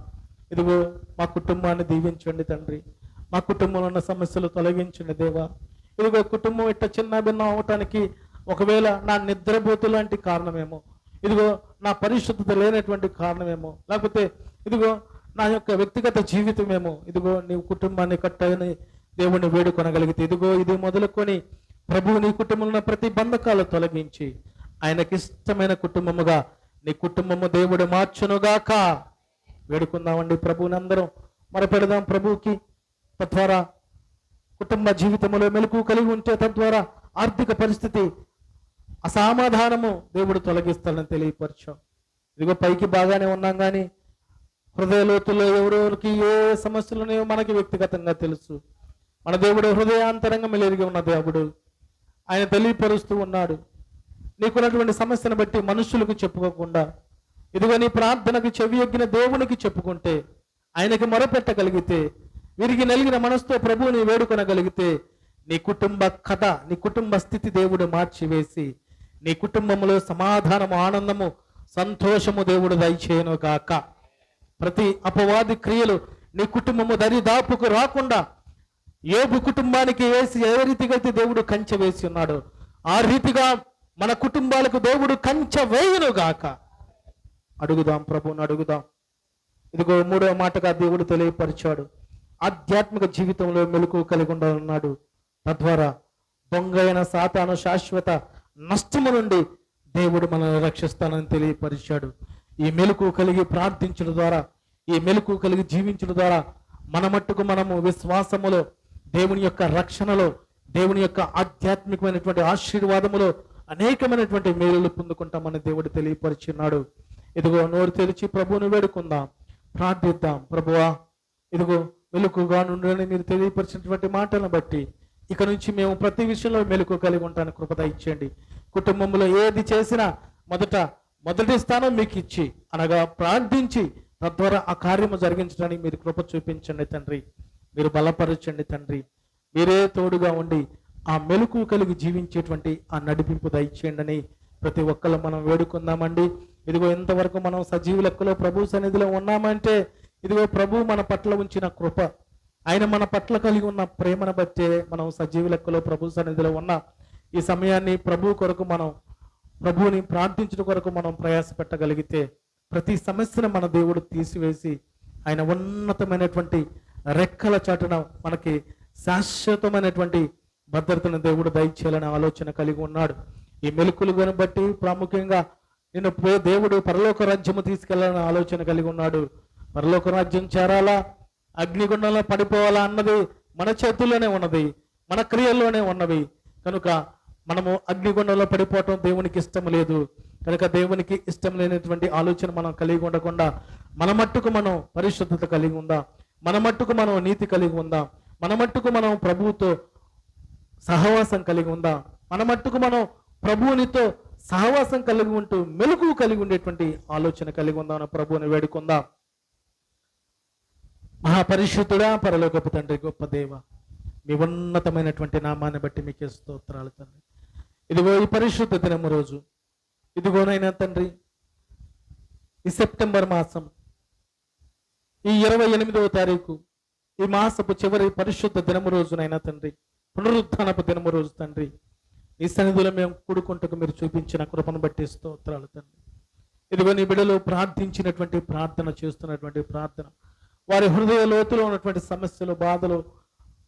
ఇదిగో మా కుటుంబాన్ని దీవించండి తండ్రి, మా కుటుంబంలో ఉన్న సమస్యలు తొలగించండి దేవా. ఇదిగో కుటుంబం ఇట్ట చిన్న భిన్నం అవటానికి ఒకవేళ నా నిద్రపోతు లాంటి కారణమేమో, ఇదిగో నా పరిశుద్ధత లేనటువంటి కారణమేమో, లేకపోతే ఇదిగో నా యొక్క వ్యక్తిగత జీవితమేమో, ఇదిగో నీవు కుటుంబాన్ని కట్టని దేవుణ్ణి వేడుకొనగలిగితే, ఇదిగో ఇది మొదలుకొని ప్రభువు నీ కుటుంబంలో ప్రతి బంధకాలు తొలగించి ఆయనకి ఇష్టమైన కుటుంబముగా నీ కుటుంబము దేవుడు మార్చునుగాక. వేడుకుందామండి ప్రభువుని అందరం మొరపెడదాం ప్రభువుకి. తద్వారా కుటుంబ జీవితంలో మెలకు కలిగి ఉంటే తద్వారా ఆర్థిక పరిస్థితి అసమాధానము దేవుడు తొలగిస్తాడని తెలియపరచాం. ఇదిగో పైకి బాగానే ఉన్నాం కానీ హృదయ లోతుల్లో ఎవరెవరికి ఏ సమస్యలు ఉన్నాయో మనకి వ్యక్తిగతంగా తెలుసు. మన దేవుడు హృదయాంతరంగం ఎరిగి ఉన్న దేవుడు, ఆయన తెలియపరుస్తూ ఉన్నాడు. నీకున్నటువంటి సమస్యను బట్టి మనుషులకు చెప్పుకోకుండా ఇదిగో నీ ప్రార్థనకు చెవి ఎగ్గిన దేవునికి చెప్పుకుంటే, ఆయనకి మొరపెట్టగలిగితే, విరిగి నలిగిన మనసుతో ప్రభువుని వేడుకొనగలిగితే నీ కుటుంబ కథ, నీ కుటుంబ స్థితి దేవుడు మార్చివేసి నీ కుటుంబంలో సమాధానము, ఆనందము, సంతోషము దేవుడు దయచేయను గాక. ప్రతి అపవాది క్రియలు నీ కుటుంబము దరిదాపుకు రాకుండా యోబు కుటుంబానికి వేసి ఏ రీతిగా అయితే దేవుడు కంచె వేసి ఉన్నాడు, ఆ రీతిగా మన కుటుంబాలకు దేవుడు కంచె వేయును గాక. అడుగుదాం, ప్రభువుని అడుగుదాం. ఇదిగో మూడవ మాటగా దేవుడు తెలియపరిచాడు, ఆధ్యాత్మిక జీవితంలో మెలకు కలిగి ఉండాలన్నాడు. తద్వారా దొంగైన సాతాను శాశ్వత నష్టము నుండి దేవుడు మనల్ని రక్షిస్తానని తెలియపరిచాడు. ఈ మెలకు కలిగి ప్రార్థించడం ద్వారా, ఈ మెలకు కలిగి జీవించడం ద్వారా మన మట్టుకు మనము విశ్వాసములో, దేవుని యొక్క రక్షణలో, దేవుని యొక్క ఆధ్యాత్మికమైనటువంటి ఆశీర్వాదములో అనేకమైనటువంటి మేలులు పొందుకుంటామని దేవుడు తెలియపరిచున్నాడు. ఇదిగో నోరు తెరిచి ప్రభువుని వేడుకుందాం, ప్రార్థిద్దాం. ప్రభువా, ఇదిగో మెలకుగా నుండి మీరు తెలియపరిచినటువంటి మాటలను బట్టి ఇక నుంచి మేము ప్రతి విషయంలో మెలకు కలిగి ఉంటాను కృపద ఇచ్చేయండి. కుటుంబంలో ఏది చేసినా మొదటి స్థానం మీకు ఇచ్చి అనగా ప్రార్థించి తద్వారా ఆ కార్యము జరిగించడానికి మీరు కృప చూపించండి తండ్రి, మీరు బలపరచండి తండ్రి. మీరే తోడుగా ఉండి ఆ మెలకు కలిగి జీవించేటువంటి ఆ నడిపింపు దయచేయండి అని ప్రతి ఒక్కళ్ళు మనం వేడుకుందామండి. ఇదిగో ఇంతవరకు మనం సజీవ లెక్కలో ప్రభు సన్నిధిలో ఉన్నామంటే ఇదిగో ప్రభు మన పట్ల ఉంచిన కృప, ఆయన మన పట్ల కలిగి ఉన్న ప్రేమను బట్టే మనం సజీవ లెక్కలో ప్రభు సన్నిధిలో ఉన్న ఈ సమయాన్ని ప్రభు కొరకు మనం ప్రభువుని ప్రార్థించడం కొరకు మనం ప్రయాస పెట్టగలిగితే ప్రతి సమస్యను మన దేవుడు తీసివేసి ఆయన ఉన్నతమైనటువంటి రెక్కల చాటున మనకి శాశ్వతమైనటువంటి భద్రతను దేవుడు దయచేయాలని ఆలోచన కలిగి ఉన్నాడు. ఈ మెలకులను బట్టి ప్రాముఖ్యంగా నిన్ను దేవుడు పరలోక రాజ్యము తీసుకెళ్లాలని ఆలోచన కలిగి ఉన్నాడు. పరలోక రాజ్యం చేరాలా, అగ్నిగుండంలో పడిపోవాలా అన్నది మన చేతుల్లోనే ఉన్నది, మన క్రియల్లోనే ఉన్నవి. కనుక మనము అగ్నిగుండంలో పడిపోవటం దేవునికి ఇష్టం లేదు. కనుక దేవునికి ఇష్టం లేనటువంటి ఆలోచన మనం కలిగి ఉండకుండా మన మట్టుకు మనం పరిశుద్ధత కలిగి ఉందాం, మన మట్టుకు మనం నీతి కలిగి ఉందాం, మన మట్టుకు మనం ప్రభువుతో సహవాసం కలిగి ఉందాం, మన మట్టుకు మనం ప్రభువునితో సహవాసం కలిగి ఉంటూ మెలకు కలిగి ఉండేటువంటి ఆలోచన కలిగి ఉందాం. ప్రభువుని వేడుకుందాం. మహాపరిశుద్ధుడా, పరలోకపు తండ్రి, గొప్ప దేవ, మీ ఉన్నతమైనటువంటి నామాన్ని బట్టి మీకే స్తోత్రాలు తండ్రి. ఇదిగో ఈ పరిశుద్ధ దినము రోజు, ఇదిగోనైనా తండ్రి, ఈ సెప్టెంబర్ మాసం ఈ 28వ తారీఖు ఈ మాసపు చివరి పరిశుద్ధ దినము రోజునైనా తండ్రి, పునరుద్ధానపు దినము రోజు తండ్రి, ఈ సన్నిధిలో మేము కూడుకుంటూ మీరు చూపించిన కృపను బట్టి స్తోత్రాలు తండ్రి. ఇదిగో నీ బిడ్డలు ప్రార్థించినటువంటి ప్రార్థన, చేస్తున్నటువంటి ప్రార్థన, వారి హృదయ లోతులో ఉన్నటువంటి సమస్యలు, బాధలు,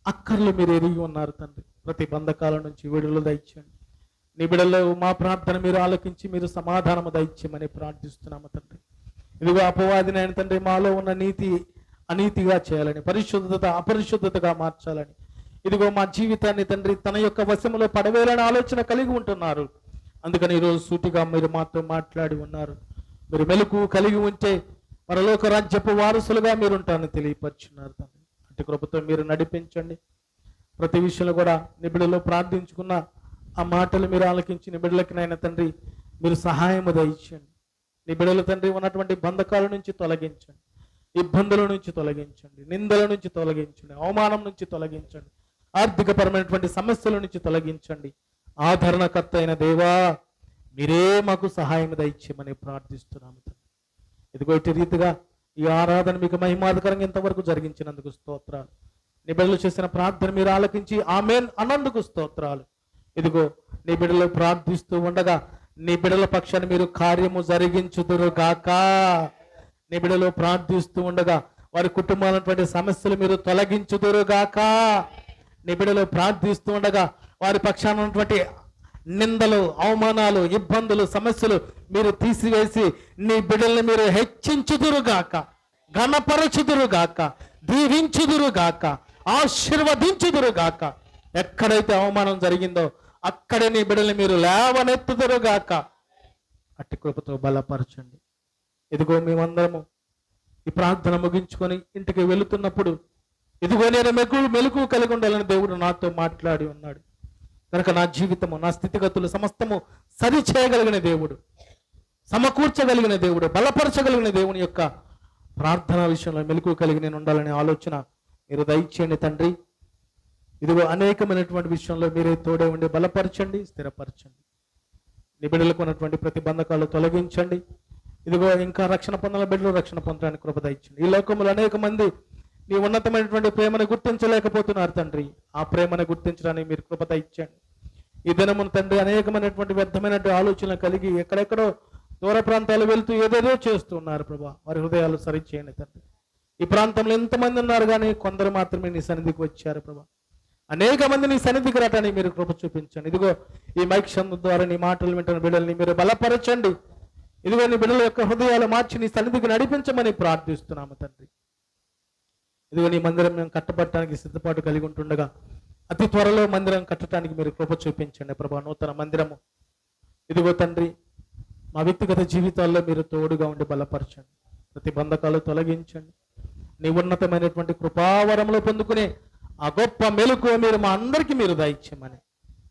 అక్కర్లు మీరు ఎరిగి ఉన్నారు తండ్రి. ప్రతి బంధకాల నుంచి విడుదల దయచేయండి. నీ బిడ్డల్లో మా ప్రార్థన మీరు ఆలకించి మీరు సమాధానము దయచేయమని ప్రార్థిస్తున్నాము తండ్రి. ఇదిగో అపవాదిని ఆయన తండ్రి మాలో ఉన్న నీతి అనీతిగా చేయాలని, పరిశుద్ధత అపరిశుద్ధతగా మార్చాలని, ఇదిగో మా జీవితాన్ని తండ్రి తన యొక్క వశములో పడవేయాలని ఆలోచన కలిగి ఉంటున్నారు. అందుకని ఈరోజు సూటిగా మీరు మాతో మాట్లాడి ఉన్నారు. మీరు మెలకు కలిగి ఉంటే పరలోక రాజ్యపు వారసులుగా మీరు ఉంటారని తెలియపరుచున్నారు తండ్రి. అటు కృపతో మీరు నడిపించండి. ప్రతి విషయంలో కూడా నిబిడలో ప్రార్థించుకున్న ఆ మాటలు మీరు ఆలకించి నిబిడలకి నాయన తండ్రి మీరు సహాయము దయచేయండి. నిబిడల తండ్రి ఉన్నటువంటి బంధకాల నుంచి తొలగించండి, ఇబ్బందుల నుంచి తొలగించండి, నిందల నుంచి తొలగించండి, అవమానం నుంచి తొలగించండి, ఆర్థికపరమైనటువంటి సమస్యల నుంచి తొలగించండి. ఆదరణకర్త అయిన దేవా మీరే మాకు సహాయం దయచేయమని ప్రార్థిస్తున్నాము తండ్రి. ఇదిగో ఇటు రీతిగా ఈ ఆరాధన మీకు మహిమాధకరంగా ఇంతవరకు జరిగించినందుకు స్తోత్రాలు. నీ బిడ్డలు చేసిన ప్రార్థన మీరు ఆలకించి ఆమేన్ అన్నందుకు స్తోత్రాలు. ఇదిగో నీ బిడ్డలు ప్రార్థిస్తూ ఉండగా నీ బిడ్డల పక్షాన్ని మీరు కార్యము జరిగించుదురు గాక. నీ బిడ్డలు ప్రార్థిస్తూ ఉండగా వారి కుటుంబాలటువంటి సమస్యలు మీరు తొలగించుదురు గాక. నీ బిడ్డలు ప్రార్థిస్తూ ఉండగా వారి పక్షాన ఉన్నటువంటి నిందలు, అవమానాలు, ఇబ్బందులు, సమస్యలు మీరు తీసివేసి నీ బిడ్డల్ని మీరు హెచ్చించుదురుగాక, ఘనపరచుదురుగాక, దీవించుదురుగాక, ఆశీర్వదించుదురుగాక. ఎక్కడైతే అవమానం జరిగిందో అక్కడే నీ బిడ్డల్ని మీరు లేవనెత్తుదురుగాక. అట్టి కృపతో బలపరచండి. ఇదిగో మేమందరము ఈ ప్రార్థన ముగించుకొని ఇంటికి వెళుతున్నప్పుడు ఇదిగో నేను మెలకు కలిగి ఉండాలని దేవుడు నాతో మాట్లాడి ఉన్నాడు కనుక నా జీవితము, నా స్థితిగతులు సమస్తము సరి చేయగలిగిన దేవుడు, సమకూర్చగలిగిన దేవుడు, బలపరచగలిగిన దేవుని యొక్క ప్రార్థన విషయంలో మెలకు కలిగి నేను ఉండాలనే ఆలోచన మీరు దయచేయండి తండ్రి. ఇదిగో అనేకమైనటువంటి విషయంలో మీరే తోడే ఉండి బలపరచండి, స్థిరపరచండి. నిబిడలకు ఉన్నటువంటి ప్రతిబంధకాలు తొలగించండి. ఇదిగో ఇంకా రక్షణ పొందాల బిడ్డలు రక్షణ పొందడానికి కృప దయచండి. ఈ లోకంలో అనేక మంది నీ ఉన్నతమైనటువంటి ప్రేమను గుర్తించలేకపోతున్నారు తండ్రి. ఆ ప్రేమను గుర్తించడానికి మీరు కృప దయచండి. ఈ దినమును తండ్రి అనేకమైనటువంటి వ్యర్థమైనటువంటి ఆలోచనలు కలిగి ఎక్కడెక్కడో దూర ప్రాంతాలు వెళ్తూ ఏదేదో చేస్తున్నారు ప్రభా. వారి హృదయాలు సరిచేయండి తండ్రి. ఈ ప్రాంతంలో ఎంతమంది ఉన్నారు కానీ కొందరు మాత్రమే నీ సన్నిధికి వచ్చారు ప్రభా. అనేక మంది నీ సన్నిధికి రావడానికి మీరు కృప చూపించండి. ఇదిగో ఈ మైక్ శబ్దం ద్వారా నీ మాటలు వింటున్న బిడ్డల్ని మీరు బలపరచండి. ఇదిగో నీ బిడ్డల యొక్క హృదయాలు మార్చి నీ సన్నిధికి నడిపించమని ప్రార్థిస్తున్నాము తండ్రి. ఇదిగో నీ మందిరం మేము కట్టబట్టడానికి సిద్ధపాటు కలిగి ఉంటుండగా అతి త్వరలో మందిరం కట్టడానికి మీరు కృప చూపించండి ప్రభా. నూతన మందిరము ఇదిగో తండ్రి మా వ్యక్తిగత జీవితాల్లో మీరు తోడుగా ఉండి బలపరచండి. ప్రతి బంధకాలు తొలగించండి. నీ ఉన్నతమైనటువంటి కృపావరంలో పొందుకునే ఆ గొప్ప మెలకు మీరు మా అందరికీ మీరు దయచేయమని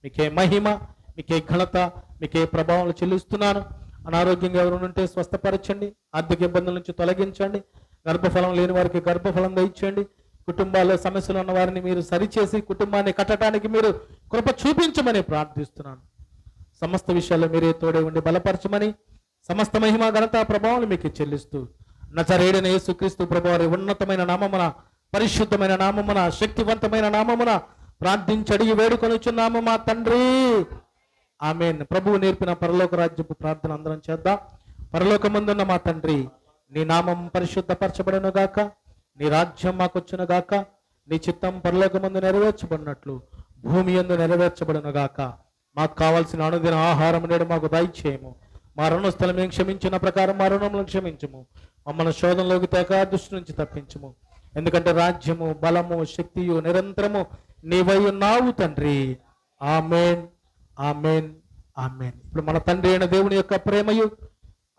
మీకే మహిమ, మీకే ఘనత, మీకే ప్రభావం చెల్లిస్తున్నాను. అనారోగ్యంగా ఎవరు ఉంటే స్వస్థపరచండి. ఆర్థిక ఇబ్బందుల నుంచి తొలగించండి. గర్భఫలం లేని వారికి గర్భఫలం దయచేయండి. కుటుంబాల్లో సమస్యలు ఉన్న వారిని మీరు సరిచేసి కుటుంబాన్ని కట్టడానికి మీరు కృప చూపించమని ప్రార్థిస్తున్నాను. సమస్త విషయాల్లో మీరే తోడే ఉండి బలపరచమని సమస్త మహిమ, ఘనత, ప్రభావం మీకు చెల్లిస్తూ నజరేయుడైన యేసుక్రీస్తు ప్రభువారి ఉన్నతమైన నామమున, పరిశుద్ధమైన నామమున, శక్తివంతమైన నామమున ప్రార్థించి అడిగి వేడుకొనుచున్నాము మా తండ్రి. ఆమేన్. ప్రభువు నేర్పిన పరలోక రాజ్యపు ప్రార్థన అందరం చేద్దాం. పరలోకమందున్న మా తండ్రి, నీ నామం పరిశుద్ధపరచబడును గాక, నీ రాజ్యం మాకొచ్చును గాక, నీ చిత్తం పరలోకమందు నెరవేర్చబడినట్లు భూమి యందు నెరవేర్చబడును గాక. మాకు కావాల్సిన అనుదిన ఆహారం నేడు మాకు దయచేయము. మా రుణస్థలం మేము క్షమించిన ప్రకారం మా రుణములను క్షమించము. మమ్మల్ని శోధనలోకి తేక దృష్టి నుంచి తప్పించము. ఎందుకంటే రాజ్యము, బలము, శక్తియు నిరంతరము నీవై ఉన్నావు తండ్రి. ఆమేన్, ఆమేన్, ఆమేన్. ఇప్పుడు మన తండ్రి అయిన దేవుని యొక్క ప్రేమయు,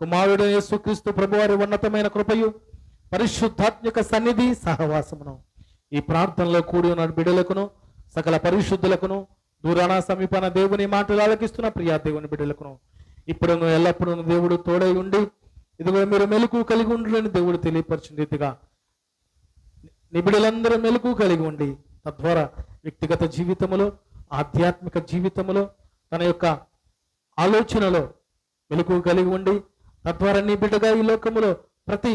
కుమారుడు యేసుక్రీస్తు ప్రభువారి ఉన్నతమైన కృపయు, పరిశుద్ధాత్మిక సన్నిధి సహవాసమును ఈ ప్రార్థనలో కూడి ఉన్న బిడ్డలకును, సకల పరిశుద్ధులకును, దూరాన సమీపాన దేవుని మాటలు ఆలకిస్తున్న ప్రియా దేవుని బిడ్డలకును ఇప్పుడు ఎల్లప్పుడూ దేవుడు తోడై ఉండి ఇదిగో మీరు మెలకు కలిగి ఉండాలని దేవుడు తెలియపరిచిన రీతిగా నిబిడలందరూ మెలకు కలిగి ఉండి తద్వారా వ్యక్తిగత జీవితములో, ఆధ్యాత్మిక జీవితములో, తన యొక్క ఆలోచనలో మెలకు కలిగి ఉండి తద్వారా నీ బిడ్డగా ఈ లోకములో ప్రతి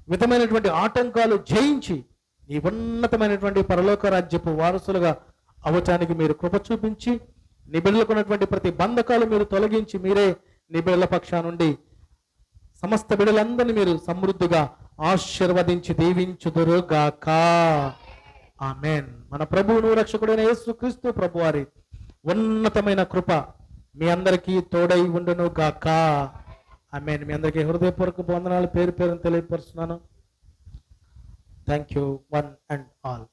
విధమైనటువంటి ఆటంకాలు జయించి నీ ఉన్నతమైనటువంటి పరలోక రాజ్యపు వారసులుగా అవటానికి మీరు కృప చూపించి నీ బిడ్డలకు ఉన్నటువంటి ప్రతి బంధకాలు మీరు తొలగించి మీరే నీ బిడ్డల పక్షా నుండి సమస్త బిడ్డలందరినీ మీరు సమృద్ధిగా ఆశీర్వదించి దీవించుదురుగాక. ఆమేన్. మన ప్రభువును రక్షకుడైన యేసుక్రీస్తు ప్రభువారి ఉన్నతమైన కృప, మీ అందరికీ తోడై ఉండును గాక. ఆమేన్. మీ అందరికీ హృదయపూర్వక వందనాలు పేరు పేరును తెలియపరుస్తున్నాను. Thank you one and all.